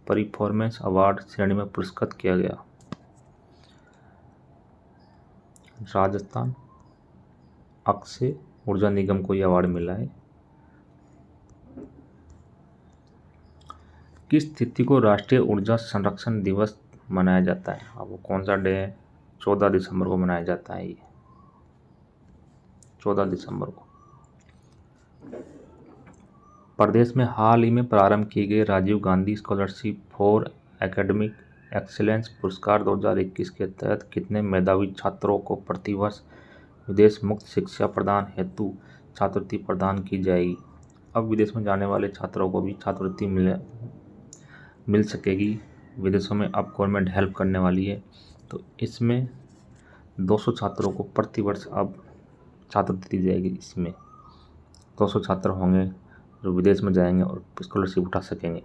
परफॉर्मेंस अवार्ड श्रेणी में पुरस्कृत किया गया। राजस्थान अक्षय ऊर्जा निगम को यह अवार्ड मिला है। किस तिथि को राष्ट्रीय ऊर्जा संरक्षण दिवस मनाया जाता है? अब वो कौन सा डे है? 14 दिसंबर को मनाया जाता है। ये 14 दिसंबर को। प्रदेश में हाल ही में प्रारंभ की गई Rajiv Gandhi scholarship for academic excellence पुरस्कार 2021 के तहत कितने मेधावी छात्रों को प्रतिवर्ष विदेश मुक्त शिक्षा प्रदान हेतु छात्रवृत्ति प्रदान की जाएगी? अब विदेश में जाने वाले छात्रों को भी छात्रवृत्ति मिल सकेगी। विदेशों में अब गवर्नमेंट हेल्प करने वाली है, तो इसमें 200 छात्रों को प्रतिवर्ष अब छात्रवृत्ति दी जाएगी। इसमें 200 छात्र होंगे जो विदेश में जाएंगे और स्कॉलरशिप उठा सकेंगे।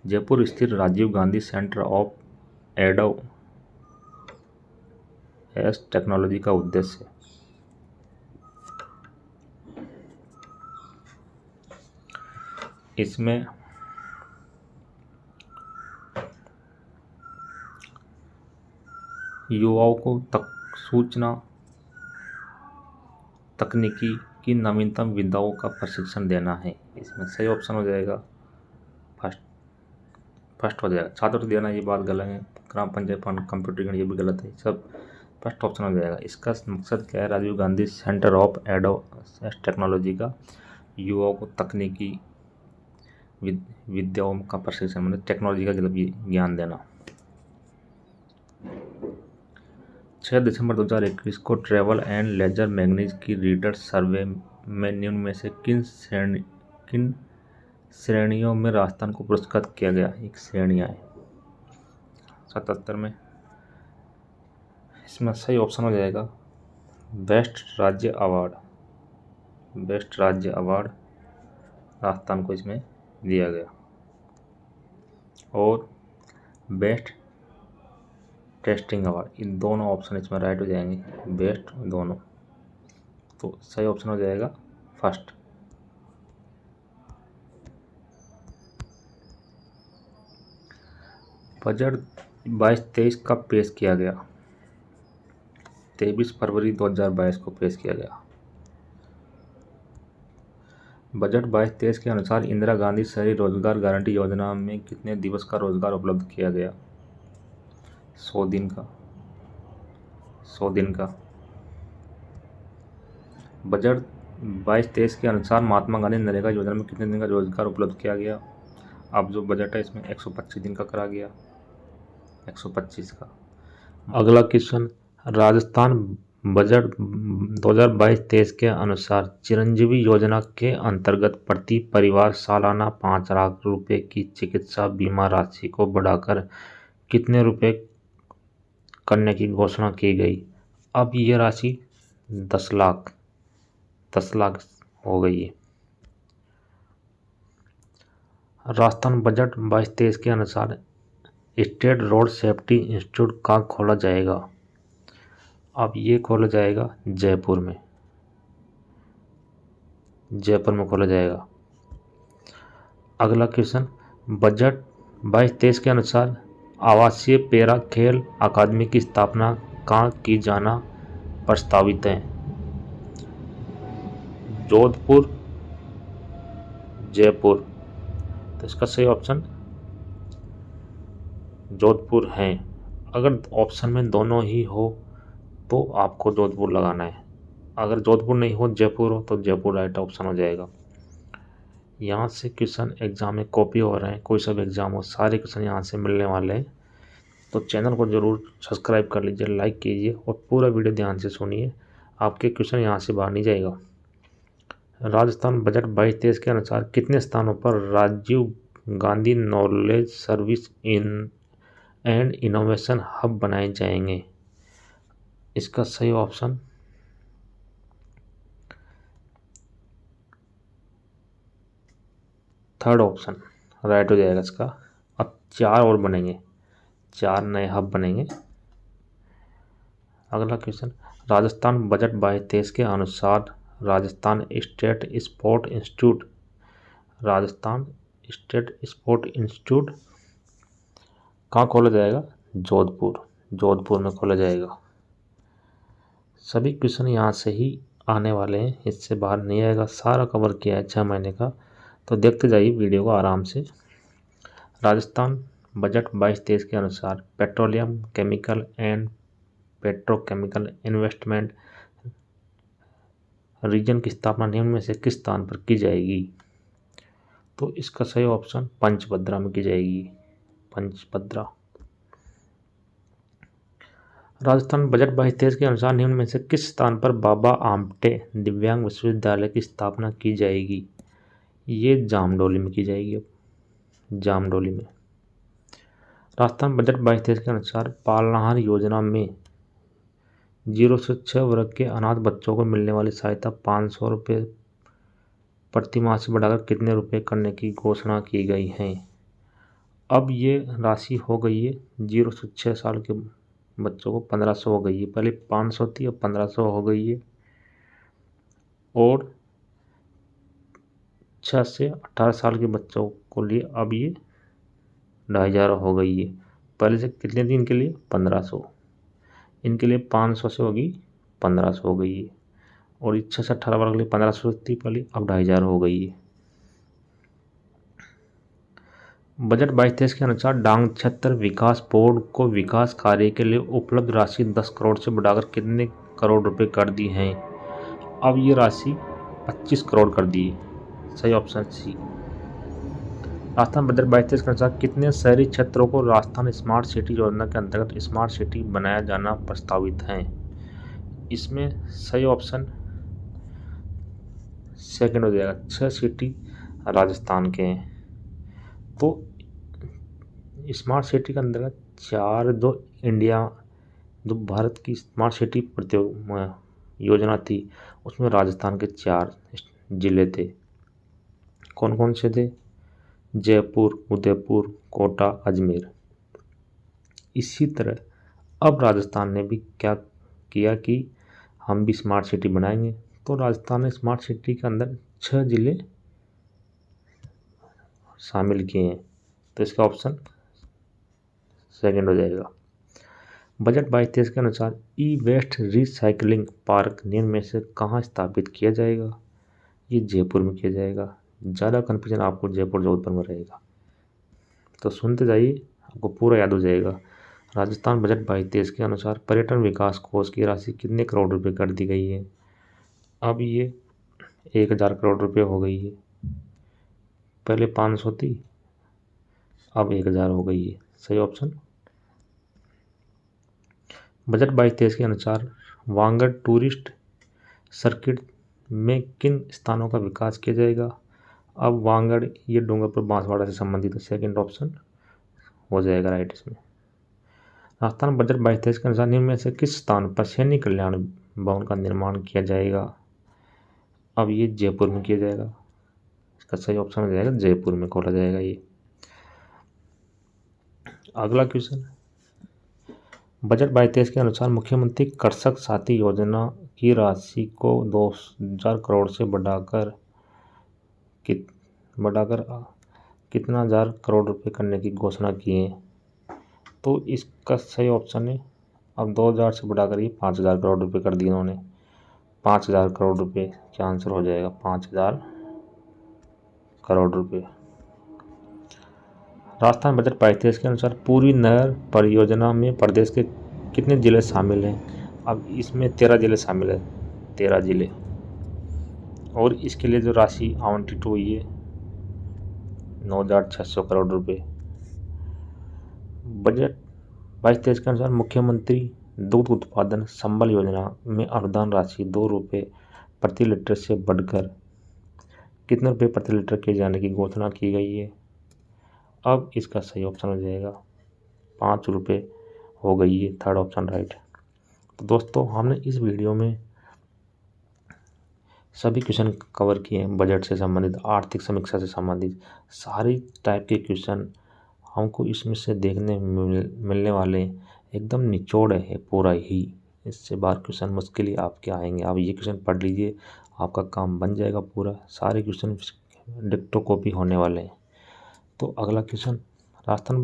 जयपुर स्थित Rajiv Gandhi centre of advance technology का उद्देश्य इसमें युवाओं को सूचना तकनीकी की नवीनतम विधाओं का प्रशिक्षण देना है। इसमें सही ऑप्शन हो जाएगा फर्स्ट हो जाएगा। छात्रवृत्ति देना ये बात गलत है। ग्राम पंचायत फंड, कंप्यूटरीकरण ये भी गलत है। सब फर्स्ट ऑप्शन हो जाएगा। इसका मकसद क्या है? Rajiv Gandhi centre of advance technology का युवाओं को तकनीकी विद्याओं का प्रशिक्षण, मतलब टेक्नोलॉजी का ज्ञान देना। 6 दिसंबर 2021 को ट्रैवल एंड लेजर मैगजीन की रीडर सर्वे में निम्न में से किन श्रेणियों में राजस्थान को पुरस्कृत किया गया? एक श्रेणियाँ है 77 में। इसमें सही ऑप्शन हो जाएगा बेस्ट राज्य अवार्ड। बेस्ट राज्य अवार्ड राजस्थान को इसमें दिया गया। और बेस्ट टेस्टिंग अवार्ड, इन दोनों ऑप्शन इसमें राइट हो जाएंगे। बेस्ट दोनों, तो सही ऑप्शन हो जाएगा फर्स्ट। बजट 22-23 कब पेश किया गया? 23 फरवरी 2022 को पेश किया गया। बजट 22-23 के अनुसार इंदिरा गांधी शहरी रोजगार गारंटी योजना में कितने दिवस का रोजगार उपलब्ध किया गया? 100 दिन का। 100 दिन का। बजट 22-23 के अनुसार महात्मा गांधी नरेगा योजना में कितने दिन का रोजगार उपलब्ध किया गया? अब जो बजट है इसमें 125 दिन का करा गया। 125 का। अगला क्वेश्चन, राजस्थान बजट 2022-23 के अनुसार चिरंजीवी योजना के अंतर्गत प्रति परिवार सालाना 5 लाख रुपए की चिकित्सा बीमा राशि को बढ़ाकर कितने रुपए करने की घोषणा की गई? अब ये राशि 10 लाख हो गई है। राजस्थान बजट 22-23 के अनुसार स्टेट रोड सेफ्टी इंस्टीट्यूट कहाँ खोला जाएगा? अब ये खोला जाएगा जयपुर में। जयपुर में खोला जाएगा। अगला क्वेश्चन, बजट 22-23 के अनुसार आवासीय पैरा खेल अकादमी की स्थापना कहाँ की जाना प्रस्तावित है? जोधपुर, जयपुर, तो इसका सही ऑप्शन जोधपुर है। अगर ऑप्शन में दोनों ही हो तो आपको जोधपुर लगाना है। अगर जोधपुर नहीं हो, जयपुर हो, तो जयपुर राइट ऑप्शन हो जाएगा। यहाँ से क्वेश्चन एग्जाम में कॉपी हो रहे हैं, कोई सब एग्जाम हो, सारे क्वेश्चन यहाँ से मिलने वाले हैं। तो चैनल को ज़रूर सब्सक्राइब कर लीजिए, लाइक कीजिए और पूरा वीडियो ध्यान से सुनिए, आपके क्वेश्चन यहाँ से बाहर नहीं जाएगा। राजस्थान बजट 22-23 के अनुसार कितने स्थानों पर Rajiv Gandhi knowledge service and innovation hub बनाए जाएंगे? इसका सही ऑप्शन थर्ड ऑप्शन राइट हो जाएगा इसका। अब 4 और बनेंगे, 4 नए हब बनेंगे। अगला क्वेश्चन, राजस्थान बजट 22-23 के अनुसार Rajasthan state sport institute Rajasthan state sport institute कहाँ खोला जाएगा? जोधपुर में खोला जाएगा। सभी क्वेश्चन यहाँ से ही आने वाले हैं, इससे बाहर नहीं आएगा। सारा कवर किया है 6 महीने का, तो देखते जाइए वीडियो को आराम से। राजस्थान बजट 22-23 के अनुसार petroleum chemical and petrochemical investment region की स्थापना निम्न में से किस स्थान पर की जाएगी? तो इसका सही ऑप्शन पंचभद्रा में की जाएगी। पंचभद्रा। राजस्थान बजट 22-23 के अनुसार निम्न में से किस स्थान पर बाबा आमटे दिव्यांग विश्वविद्यालय की स्थापना की जाएगी? ये जामडोली में की जाएगी। अब जामडोली में। राजस्थान बजट 22-23 के अनुसार पालनहार योजना में 0 से 6 वर्ग के अनाथ बच्चों को मिलने वाली सहायता 500 रुपये प्रति माह से बढ़ाकर कितने रुपए करने की घोषणा की गई है? अब ये राशि हो गई है 0 से 6 साल के बच्चों को 1500 हो गई है। पहले 500 थी, अब 1500 हो गई है। और 6 से 18 साल के बच्चों को लिए अब ये 2500 हो गई है। पहले से कितने दिन के लिए? 1500। इनके लिए 500 से होगी 1500 हो गई है। और 6 से 18 वर्ग के लिए 1500 थी पहले, अब 2500 हो गई है। बजट 22-23 के अनुसार डांग क्षेत्र विकास बोर्ड को विकास कार्य के लिए उपलब्ध राशि 10 करोड़ से बढ़ाकर कितने करोड़ रुपए कर दी है? अब ये राशि 25 करोड़ कर दी है। सही ऑप्शन सी। राजस्थान बजट 22-23 के अनुसार कितने शहरी क्षेत्रों को राजस्थान स्मार्ट सिटी योजना के अंतर्गत स्मार्ट सिटी बनाया जाना प्रस्तावित है? इसमें सही ऑप्शन सेकंड हो जाएगा। 6 सिटी राजस्थान के हैं। तो स्मार्ट सिटी के अंतर्गत 4 दो इंडिया जो भारत की स्मार्ट सिटी योजना थी, उसमें राजस्थान के 4 जिले थे। कौन कौन से थे? जयपुर, उदयपुर, कोटा, अजमेर। इसी तरह अब राजस्थान ने भी क्या किया कि हम भी स्मार्ट सिटी बनाएंगे। तो राजस्थान ने स्मार्ट सिटी के अंदर 6 जिले शामिल किए हैं। तो इसका ऑप्शन सेकंड हो जाएगा। बजट 22-23 के अनुसार ई वेस्ट रिसाइकलिंग पार्क निम्न में से कहाँ स्थापित किया जाएगा? ये जयपुर में किया जाएगा। ज़्यादा कन्फ्यूजन आपको जयपुर जोधपुर में रहेगा, तो सुनते जाइए, आपको पूरा याद हो जाएगा। राजस्थान बजट 22-23 के अनुसार पर्यटन विकास कोष की राशि कितने करोड़ रुपए कर दी गई है? अब ये 1000 करोड़ रुपए हो गई है। पहले 500 थी, अब 1000 हो गई है। सही ऑप्शन। बजट 22-23 के अनुसार वांगड़ टूरिस्ट सर्किट में किन स्थानों का विकास किया जाएगा? अब वांगड़ ये डूंगरपुर बांसवाड़ा से संबंधित है। सेकंड ऑप्शन हो जाएगा राइट इसमें। राजस्थान बजट 22-23 के अनुसार निम्न में से किस स्थान पर सैनिक कल्याण भवन का निर्माण किया जाएगा? अब ये जयपुर में किया जाएगा। इसका सही ऑप्शन हो जाएगा जयपुर में खोला जाएगा ये। अगला क्वेश्चन, बजट 22-23 के अनुसार मुख्यमंत्री कृषक साथी योजना की राशि को 2000 करोड़ से बढ़ाकर कितना 1000 करोड़ रुपए करने की घोषणा की है? तो इसका सही ऑप्शन है, अब 2000 से बढ़ाकर ये 5000 करोड़ रुपए कर दिए इन्होंने। 5000 करोड़ रुपए क्या आंसर हो जाएगा? 5000 करोड़ रुपए। राजस्थान बजट 22-23 के अनुसार पूर्वी नहर परियोजना में प्रदेश के कितने जिले शामिल हैं? अब इसमें 13 जिले शामिल हैं। 13 जिले। और इसके लिए जो राशि आवंटित हुई है 9600 करोड़ रुपए। बजट 22-23 के अनुसार मुख्यमंत्री दूध उत्पादन संबल योजना में अनुदान राशि 2 रुपये प्रति लीटर से बढ़कर कितने रुपये प्रति लीटर किए जाने की घोषणा की गई है? अब इसका सही ऑप्शन हो जाएगा 5 रुपये हो गई है। Third option right. तो दोस्तों, हमने इस वीडियो में सभी क्वेश्चन कवर किए हैं। बजट से संबंधित, आर्थिक समीक्षा से संबंधित सारी टाइप के क्वेश्चन हमको इसमें से देखने मिलने वाले हैं। एकदम निचोड़ है पूरा ही। इससे बाहर क्वेश्चन मुश्किल ही आपके आएंगे। आप ये क्वेश्चन पढ़ लीजिए, आपका काम बन जाएगा पूरा। सारे क्वेश्चन डिक्टो कॉपी होने वाले हैं। तो अगला क्वेश्चन, राजस्थान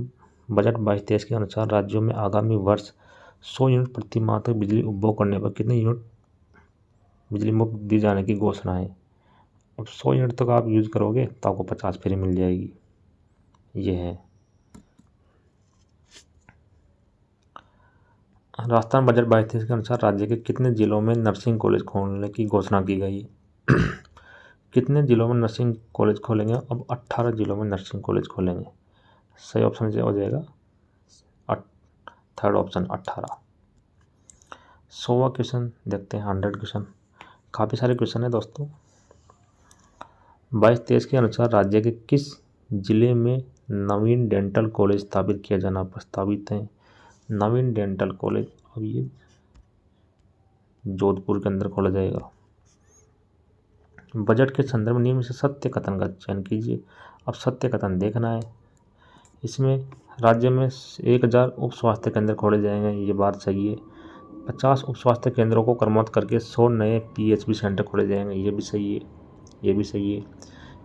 बजट 22-23 के अनुसार राज्यों में आगामी वर्ष 100 यूनिट प्रति माह तक बिजली उपभोग करने पर कितने यूनिट बिजली मुफ्त दी जाने की घोषणा है। अब 100 यूनिट तक आप यूज़ करोगे तो आपको 50 फ्री मिल जाएगी। ये है राजस्थान बजट 22-23 के अनुसार राज्य के कितने जिलों में नर्सिंग कॉलेज खोलने की घोषणा की गई है। कितने जिलों में नर्सिंग कॉलेज खोलेंगे। अब 18 जिलों में नर्सिंग कॉलेज खोलेंगे। सही ऑप्शन हो जाएगा थर्ड ऑप्शन 18। 100वां क्वेश्चन देखते हैं, 100 क्वेश्चन, काफ़ी सारे क्वेश्चन है दोस्तों। 22-23 के अनुसार राज्य के किस जिले में नवीन डेंटल कॉलेज स्थापित किया जाना प्रस्तावित है। नवीन डेंटल कॉलेज, अब ये जोधपुर के अंदर खोला जाएगा। बजट के संदर्भ में निम्न से सत्य कथन का चयन कीजिए। अब सत्य कथन देखना है। इसमें राज्य में 1000 उप स्वास्थ्य केंद्र खोले जाएंगे, ये बात सही है। 50 उप स्वास्थ्य केंद्रों को क्रमबद्ध करके 100 नए PHB सेंटर खोले जाएंगे, ये भी सही है, ये भी सही है।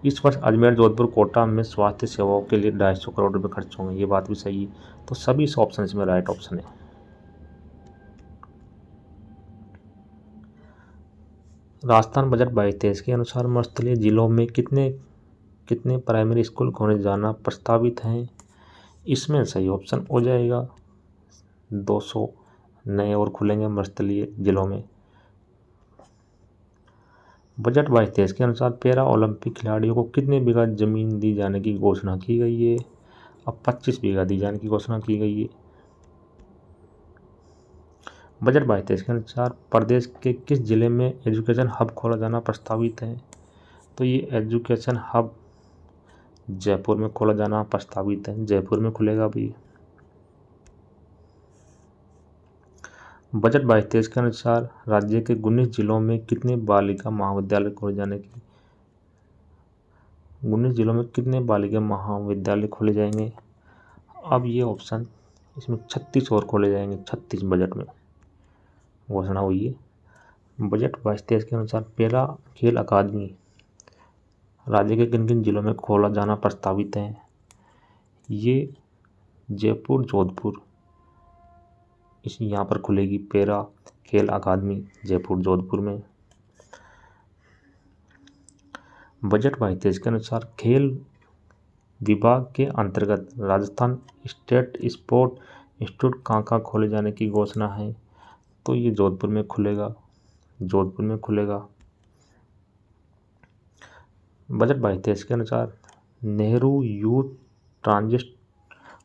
इस वर्ष अजमेर, जोधपुर, कोटा में स्वास्थ्य सेवाओं के लिए 250 करोड़ रुपए खर्च होंगे, ये बात भी सही है। तो सभी इस ऑप्शन इसमें राइट ऑप्शन है। राजस्थान बजट 22-23 के अनुसार मरुस्थलीय जिलों में कितने प्राइमरी स्कूल खोले जाना प्रस्तावित हैं। इसमें सही ऑप्शन हो जाएगा 200 नए और खुलेंगे मरुस्थलीय जिलों में। बजट 22-23 के अनुसार पैरा ओलंपिक खिलाड़ियों को कितने बीघा जमीन दी जाने की घोषणा की गई है। अब 25 बीघा दी जाने की घोषणा की गई है। बजट 22-23 के अनुसार प्रदेश के किस जिले में एजुकेशन हब खोला जाना प्रस्तावित है। तो ये एजुकेशन हब जयपुर में खोला जाना प्रस्तावित है, जयपुर में खुलेगा भी। बजट 22-23 के अनुसार राज्य के 19 जिलों में कितने बालिका महाविद्यालय खोले जाने की 19 जिलों में कितने बालिका महाविद्यालय खोले जाएंगे। अब ये ऑप्शन, इसमें 36 और खोले जाएंगे, 36 बजट में घोषणा हुई है। बजट 22-23 के अनुसार पैरा खेल अकादमी राज्य के किन किन जिलों में खोला जाना प्रस्तावित है। ये जयपुर, जोधपुर, इस यहाँ पर खुलेगी पैरा खेल अकादमी जयपुर, जोधपुर में। बजट 22-23 के अनुसार खेल विभाग के अंतर्गत राजस्थान स्टेट स्पोर्ट इंस्टीट्यूट कहाँ खोले जाने की घोषणा है। तो ये जोधपुर में खुलेगा, जोधपुर में खुलेगा। बजट 22-23 के अनुसार Nehru youth transit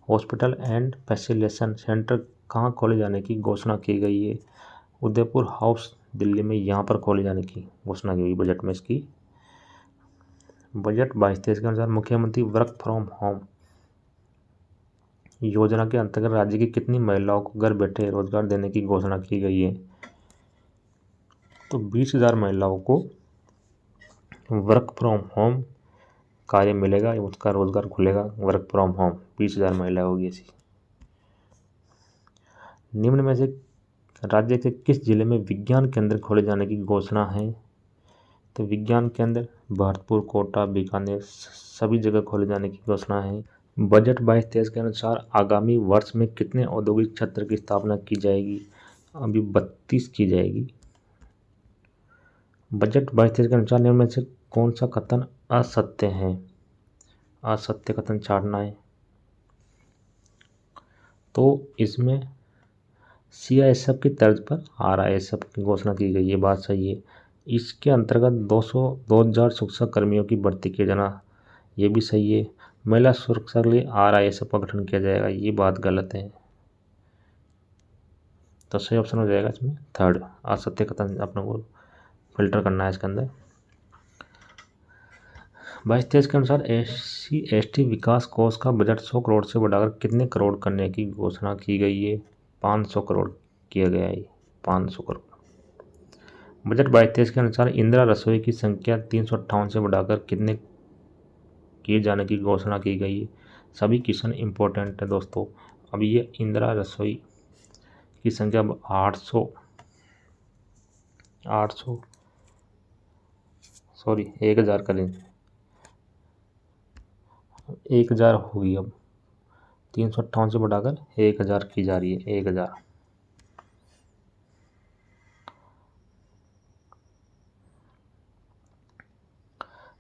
hospital and facilitation centre कहाँ खोले जाने की घोषणा की गई है। उदयपुर हाउस दिल्ली में, यहाँ पर खोले जाने की घोषणा की गई बजट में इसकी। बजट 22-23 के अनुसार मुख्यमंत्री वर्क फ्रॉम होम योजना के अंतर्गत राज्य की कितनी महिलाओं को घर बैठे रोजगार देने की घोषणा की गई है। तो 20,000 महिलाओं को वर्क फ्रॉम होम कार्य मिलेगा, उसका रोजगार खुलेगा वर्क फ्रॉम होम, 20,000 महिला होगी ऐसी। निम्न में से राज्य के किस जिले में विज्ञान केंद्र खोले जाने की घोषणा है। तो विज्ञान केंद्र भरतपुर, कोटा, बीकानेर, सभी जगह खोले जाने की घोषणा है। बजट 22-23 के अनुसार आगामी वर्ष में कितने औद्योगिक क्षेत्र की स्थापना की जाएगी। अभी 32 की जाएगी। बजट 22-23 के अनुसार निम्न में से कौन सा कथन असत्य है। असत्य कथन छाड़ना है। तो इसमें CISF की तर्ज पर RISF की घोषणा की गई, ये बात सही है। इसके अंतर्गत 2000 सुरक्षा कर्मियों की भर्ती किया जाना, ये भी सही है। महिला सुरक्षा के लिए RISF का गठन किया जाएगा, ये बात गलत है। तो सही ऑप्शन हो जाएगा इसमें थर्ड, असत्य कथन अपने को फिल्टर करना है इसके अंदर। 22-23 के अनुसार SC/ST विकास कोष का बजट 100 करोड़ से बढ़ाकर कितने करोड़ करने की घोषणा की गई है। 500 करोड़ किया गया है, 500 करोड़। बजट 22-23 के अनुसार इंदिरा रसोई की संख्या 358 से बढ़ाकर कितने किए जाने की घोषणा की गई है। सभी क्वेश्चन इंपॉर्टेंट है दोस्तों। अब ये इंदिरा रसोई की संख्या 800 सॉरी 1000 करें, 1000 होगी। अब 358 से बढ़ाकर 1000 की जा रही है, 1000।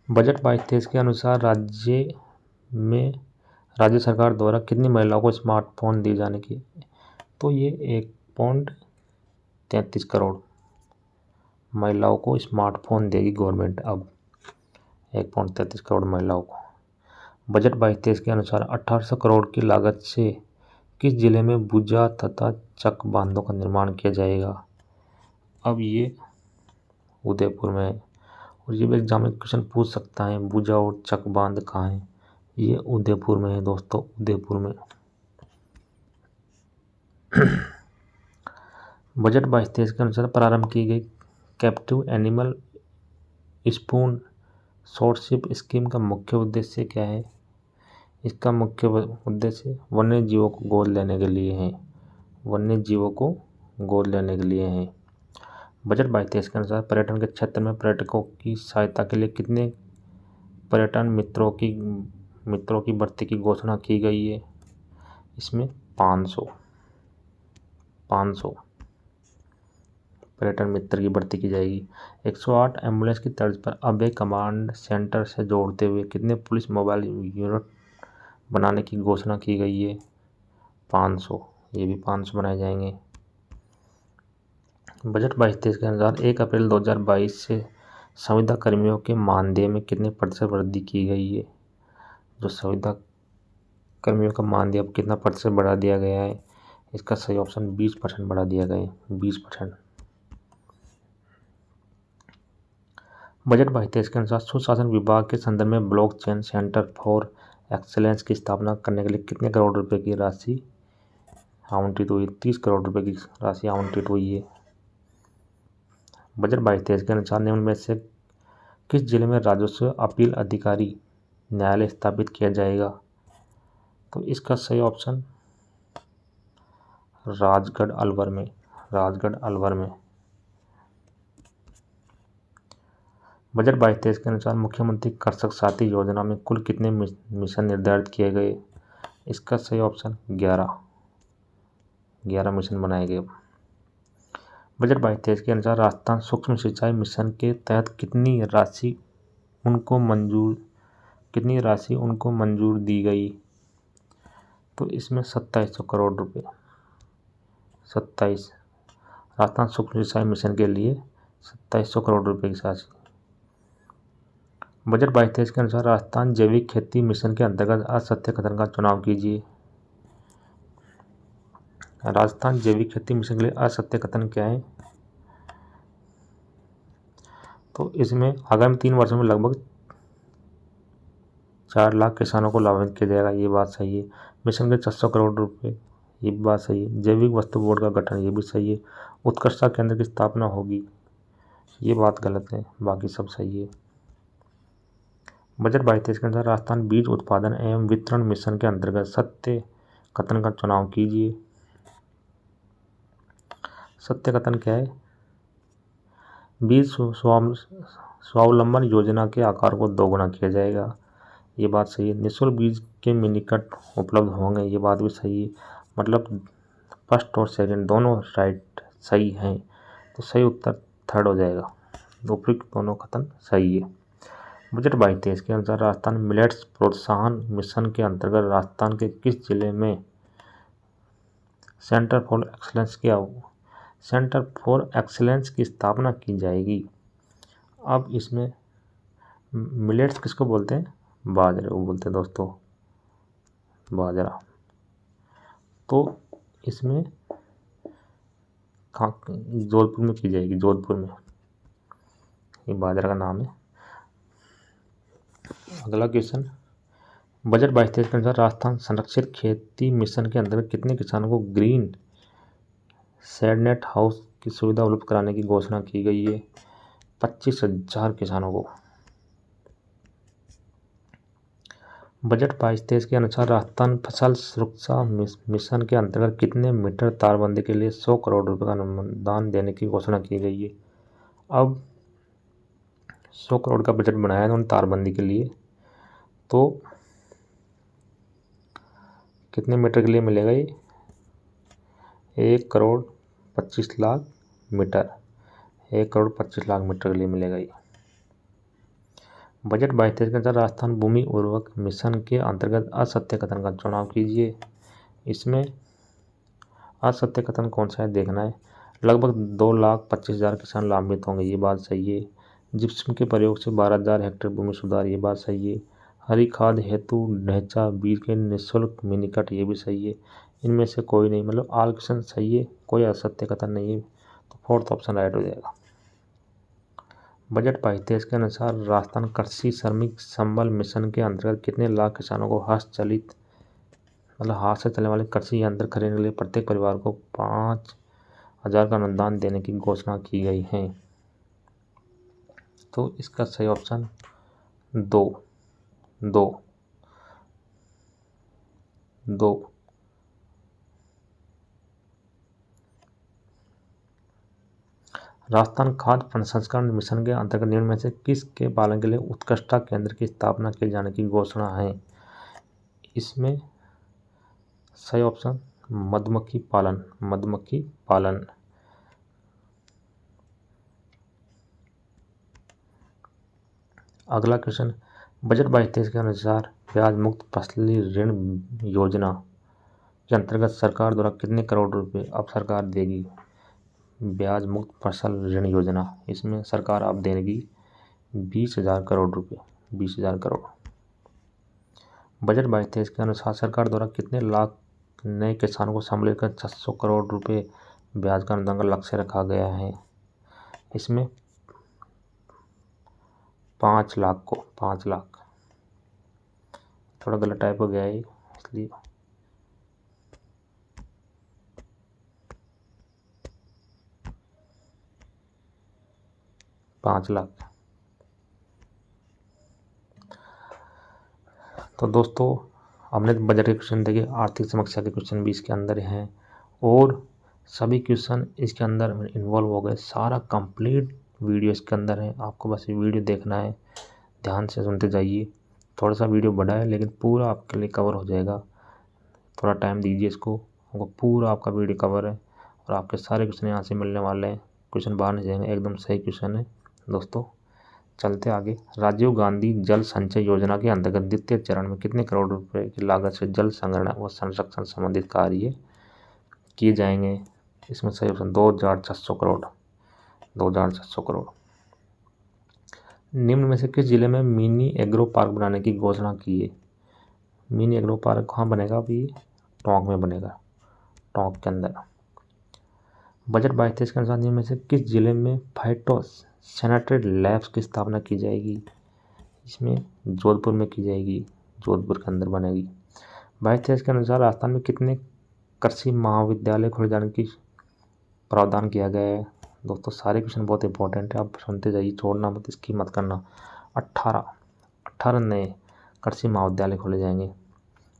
बजट 22-23 के अनुसार राज्य सरकार द्वारा कितनी महिलाओं को स्मार्टफोन दिए जाने की, तो ये 1.33 करोड़ महिलाओं को स्मार्टफोन देगी गवर्नमेंट। अब 1.33 करोड़ महिलाओं को। बजट 22-23 के अनुसार 1800 करोड़ की लागत से किस जिले में बुजा तथा चक बांधों का निर्माण किया जाएगा? अब ये उदयपुर में है, और ये भी एग्जाम में क्वेश्चन पूछ सकता है, बुजा और चक बांध कहाँ है? ये उदयपुर में है दोस्तों, उदयपुर में। बजट 22-23 के अनुसार प्रारंभ की गई कैप्टिव एनिमल स्पॉन्सरशिप स्कीम का मुख्य उद्देश्य क्या है? इसका मुख्य उद्देश्य वन्य जीवों को गोद लेने के लिए है, वन्य जीवों को गोद लेने के लिए है। बजट 22-23 के अनुसार पर्यटन के क्षेत्र में पर्यटकों की सहायता के लिए कितने पर्यटन मित्रों की भर्ती की घोषणा की गई है? इसमें 500 पर्यटन मित्र की भर्ती की जाएगी। 108 एम्बुलेंस की तर्ज पर अब एक कमांड सेंटर से जोड़ते हुए कितने पुलिस मोबाइल यूनिट बनाने की घोषणा की गई है? 500, ये भी 500 बनाए जाएंगे। बजट 22-23 के अनुसार 1 अप्रैल 2022 से संविदा कर्मियों के मानदेय में कितने प्रतिशत वृद्धि की गई है? जो संविदा कर्मियों का मानदेय अब कितना प्रतिशत बढ़ा दिया गया है? इसका सही ऑप्शन 20% बढ़ा दिया गया है, 20%। बजट 22-23 के अनुसार सुशासन विभाग के संदर्भ में ब्लॉकचेन सेंटर फॉर एक्सीलेंस की स्थापना करने के लिए कितने करोड़ रुपए की राशि आवंटित हुई? 30 करोड़ रुपए की राशि आवंटित हुई है। बजट 22-23 के अनुसार निम्न में से किस जिले में राजस्व अपील अधिकारी न्यायालय स्थापित किया जाएगा? तो इसका सही ऑप्शन राजगढ़ अलवर में, राजगढ़ अलवर में। बजट 22-23 के अनुसार मुख्यमंत्री कृषक साथी योजना में कुल कितने मिशन निर्धारित किए गए? इसका सही ऑप्शन 11 मिशन बनाए गए। बजट 22-23 के अनुसार राजस्थान सूक्ष्म सिंचाई मिशन के तहत कितनी राशि उनको मंजूर दी गई? तो इसमें 2700 करोड़ रुपए, 27 राजस्थान सूक्ष्म सिंचाई मिशन के लिए 2700 करोड़ रुपए की राशि। बजट 22-23 के अनुसार राजस्थान जैविक खेती मिशन के अंतर्गत असत्य कथन का चुनाव कीजिए। राजस्थान जैविक खेती मिशन के लिए असत्य कथन क्या है? तो इसमें आगामी 3 वर्षों में लगभग 4 लाख किसानों को लाभान्वित किया जाएगा, ये बात सही है। मिशन के 600 करोड़ रुपए, ये भी बात सही है। जैविक वस्तु बोर्ड का गठन, ये भी सही है। उत्कृष्टता केंद्र की स्थापना होगी, ये बात गलत है, बाकी सब सही है। बजट 22-23 के अनुसार राजस्थान बीज उत्पादन एवं वितरण मिशन के अंतर्गत सत्य कथन का चुनाव कीजिए। सत्य कथन क्या है? बीज स्वावलंबन योजना के आकार को 2 गुना किया जाएगा, ये बात सही है। निःशुल्क बीज के मिनीकट उपलब्ध होंगे, ये बात भी सही है। मतलब फर्स्ट और सेकंड दोनों राइट सही हैं, तो सही उत्तर 3rd हो जाएगा। उपयुक्त दोनों कथन सही है। बजट 22-23 के अनुसार राजस्थान मिलेट्स प्रोत्साहन मिशन के अंतर्गत राजस्थान के किस जिले में सेंटर फॉर एक्सीलेंस की स्थापना की जाएगी? अब इसमें मिलेट्स किसको बोलते हैं? बाजरे को बोलते हैं दोस्तों, बाजरा। तो इसमें जोधपुर में की जाएगी, जोधपुर में, ये बाजरा का नाम है। अगला क्वेश्चन, बजट 22-23 के अनुसार राजस्थान संरक्षित खेती मिशन के अंतर्गत कितने किसानों को ग्रीन शेडनेट हाउस की सुविधा उपलब्ध कराने की घोषणा की गई है? 25,000 किसानों को। बजट 22-23 के अनुसार राजस्थान फसल सुरक्षा मिशन के अंतर्गत कितने मीटर तारबंदी के लिए 100 करोड़ रुपए का अनुदान देने की घोषणा की गई है? अब 100 करोड़ का बजट बनाया है उन्होंने तारबंदी के लिए, तो कितने मीटर के लिए मिलेगा ये? 1,25,00,000 मीटर। 1,25,00,000 मीटर के लिए मिलेगा ये। बजट 22-23 के अनुसार राजस्थान भूमि उर्वरक मिशन के अंतर्गत असत्य कथन का चुनाव कीजिए। इसमें असत्य कथन कौन सा है देखना है। लगभग 2,25,000 किसान लाभान्वित होंगे, ये बात सही है। जिप्सम के प्रयोग से 12,000 हेक्टेयर भूमि सुधार, ये बात सही है। हरी खाद हेतु ढैंचा बीज के निःशुल्क मिनी कट, ये भी सही है। इनमें से कोई नहीं, मतलब ऑल क्वेश्चन सही है, कोई असत्य कथन नहीं है, तो फोर्थ ऑप्शन राइट हो जाएगा। बजट 22-23 के अनुसार राजस्थान कृषि श्रमिक संबल मिशन के अंतर्गत कितने लाख किसानों को हस्तचलित मतलब हाथ से चलने वाले कृषि यंत्र खरीदने के लिए प्रत्येक परिवार को 5,000 का अनुदान देने की घोषणा की गई है। तो इसका सही ऑप्शन दो। राजस्थान खाद्य प्रसंस्करण मिशन के अंतर्गत निम्न में से किसके पालन के लिए उत्कृष्टता केंद्र की स्थापना किए जाने की घोषणा है? इसमें सही ऑप्शन मधुमक्खी पालन। अगला क्वेश्चन, बजट 22-23 के अनुसार ब्याज मुक्त फसली ऋण योजना के अंतर्गत सरकार द्वारा कितने करोड़ रुपए अब सरकार देगी? ब्याज मुक्त फसल ऋण योजना, इसमें सरकार अब देगी 20,000 करोड़ रुपए, 20,000 करोड़। बजट 22-23 के अनुसार सरकार द्वारा कितने लाख नए किसानों को सम्मिलित कर 600 करोड़ रुपए ब्याज का अनुदान का लक्ष्य रखा गया है? इसमें 5 लाख को, 5 लाख, थोड़ा गलत टाइप हो गया है इसलिए 5 लाख। तो दोस्तों हमने बजट के क्वेश्चन देखे, आर्थिक समीक्षा के क्वेश्चन भी इसके अंदर हैं और सभी क्वेश्चन इसके अंदर इन्वॉल्व हो गए। सारा कंप्लीट वीडियो इसके अंदर है, आपको बस ये वीडियो देखना है, ध्यान से सुनते जाइए। थोड़ा सा वीडियो बड़ा है लेकिन पूरा आपके लिए कवर हो जाएगा, थोड़ा टाइम दीजिए इसको, आपको पूरा आपका वीडियो कवर है और आपके सारे क्वेश्चन यहाँ से मिलने वाले हैं, क्वेश्चन बाहर नहीं जाएंगे, एकदम सही क्वेश्चन है। दोस्तों चलते आगे। राजीव गांधी जल संचय योजना के अंतर्गत द्वितीय चरण में कितने करोड़ रुपए की लागत से जल संग्रहण व संरक्षण संबंधित कार्य किए जाएंगे? इसमें सही ऑप्शन 2,600 करोड़, 2,600 करोड़। निम्न में से किस जिले में मिनी एग्रो पार्क बनाने की घोषणा की है? मिनी एग्रो पार्क कहाँ बनेगा? अभी टोंक में बनेगा, टोंक के अंदर। बजट 22-23 के अनुसार निम्न में से किस जिले में फाइटो सैनिटरी लैब्स की स्थापना की जाएगी? इसमें जोधपुर में की जाएगी, जोधपुर के अंदर बनेगी। 22-23 के अनुसार राजस्थान में कितने कृषि महाविद्यालय खोले जाने की प्रावधान किया गया है? दोस्तों सारे क्वेश्चन बहुत इंपॉर्टेंट है, आप सुनते जाइए, छोड़ना मत, इसकी मत करना। 18 नए कृषि महाविद्यालय खोले जाएंगे।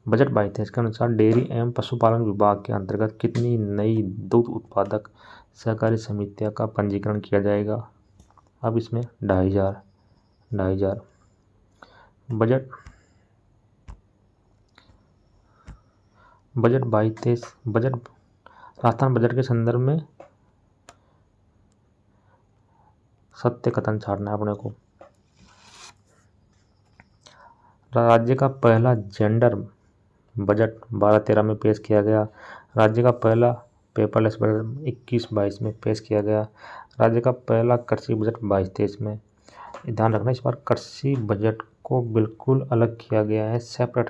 बजट 22-23 के अनुसार डेयरी एवं पशुपालन विभाग के अंतर्गत कितनी नई दूध उत्पादक सहकारी समितियों का पंजीकरण किया जाएगा? अब इसमें 2,500। बजट 22-23 राजस्थान बजट के संदर्भ में सत्य कथन छाड़ना है अपने को। राज्य का पहला जेंडर बजट 12-13 में पेश किया गया। राज्य का पहला पेपरलेस बजट 21-22 में पेश किया गया। राज्य का पहला कृषि बजट 22-23 में। ध्यान रखना इस बार कृषि बजट को बिल्कुल अलग किया गया है, सेपरेट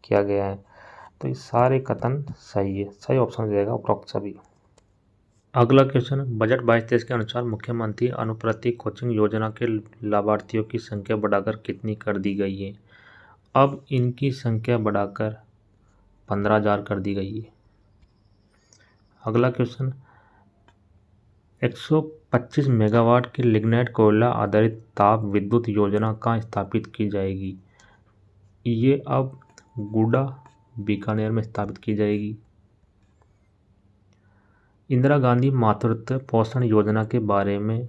किया गया है, तो ये सारे कथन सही है, सही ऑप्शन हो जाएगा उपरोक्त सभी। अगला क्वेश्चन, बजट 22-23 के अनुसार मुख्यमंत्री अनुप्रति कोचिंग योजना के लाभार्थियों की संख्या बढ़ाकर कितनी कर दी गई है? अब इनकी संख्या बढ़ाकर 15,000 कर दी गई है। अगला क्वेश्चन, 125 मेगावाट की लिग्नाइट कोयला आधारित ताप विद्युत योजना कहाँ स्थापित की जाएगी? ये अब गुडा बीकानेर में स्थापित की जाएगी। इंदिरा गांधी मातृत्व पोषण योजना के बारे में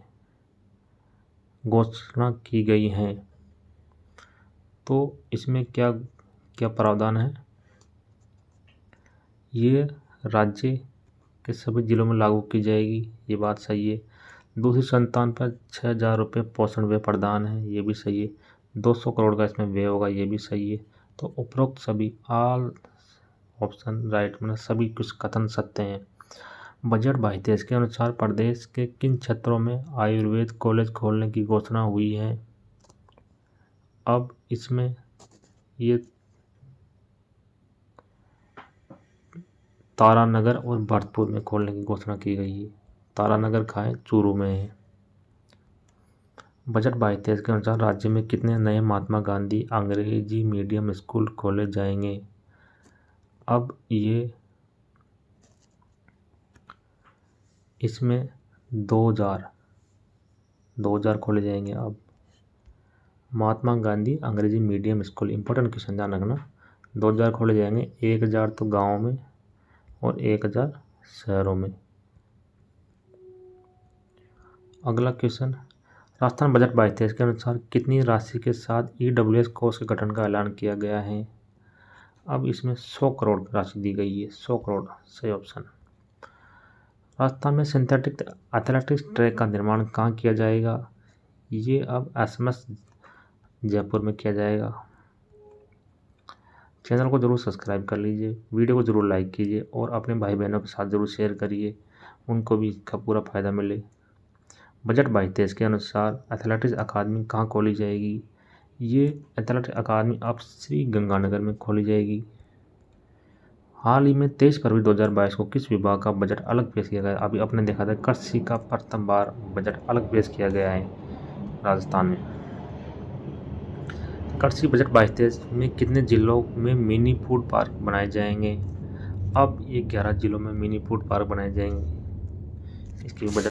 घोषणा की गई है, तो इसमें क्या क्या प्रावधान है? ये राज्य के सभी जिलों में लागू की जाएगी, ये बात सही है। दूसरी संतान पर 6,000 रुपये पोषण व्यय प्रदान है, ये भी सही है। 200 करोड़ का इसमें व्यय होगा, ये भी सही है। तो उपरोक्त सभी ऑल ऑप्शन राइट, मतलब सभी कुछ कथन सत्य हैं। बजट 22-23 के अनुसार प्रदेश के किन क्षेत्रों में आयुर्वेद कॉलेज खोलने की घोषणा हुई है? अब इसमें ये तारानगर और भरतपुर में खोलने की घोषणा की गई है। तारानगर कहाँ है? चूरू में है। बजट 22-23 के अनुसार राज्य में कितने नए महात्मा गांधी अंग्रेजी मीडियम स्कूल खोले जाएंगे? अब ये इसमें 2000 खोले जाएंगे। अब महात्मा गांधी अंग्रेजी मीडियम स्कूल, इंपॉर्टेंट क्वेश्चन ध्यान रखना। 2000 खोले जाएंगे, 1000 तो गाँव में और 1000 शहरों में। अगला क्वेश्चन, राजस्थान बजट 22-23 के अनुसार कितनी राशि के साथ EWS कोष के गठन का ऐलान किया गया है? अब इसमें 100 करोड़ राशि दी गई है, 100 करोड़ सही ऑप्शन। राजस्थान में सिंथेटिक एथलेटिक्स ट्रैक का निर्माण कहाँ किया जाएगा? ये अब SMS जयपुर में किया जाएगा। चैनल को ज़रूर सब्सक्राइब कर लीजिए, वीडियो को ज़रूर लाइक कीजिए और अपने भाई बहनों के साथ ज़रूर शेयर करिए, उनको भी इसका पूरा फ़ायदा मिले। बजट 22-23 के अनुसार एथलेटिक्स अकादमी कहाँ खोली जाएगी? ये एथलेटिक्स अकादमी अब श्री गंगानगर में खोली जाएगी। हाल ही में 23 फरवरी 2022 को किस विभाग का बजट अलग पेश किया गया? अभी अपने देखा था कृषि का प्रथम बार बजट अलग पेश किया गया है राजस्थान में। कृषि बजट 22-23 में कितने जिलों में मिनी फूड पार्क बनाए जाएंगे? अब ये 11 जिलों में मिनी फूड पार्क बनाए जाएंगे। इसकी बजट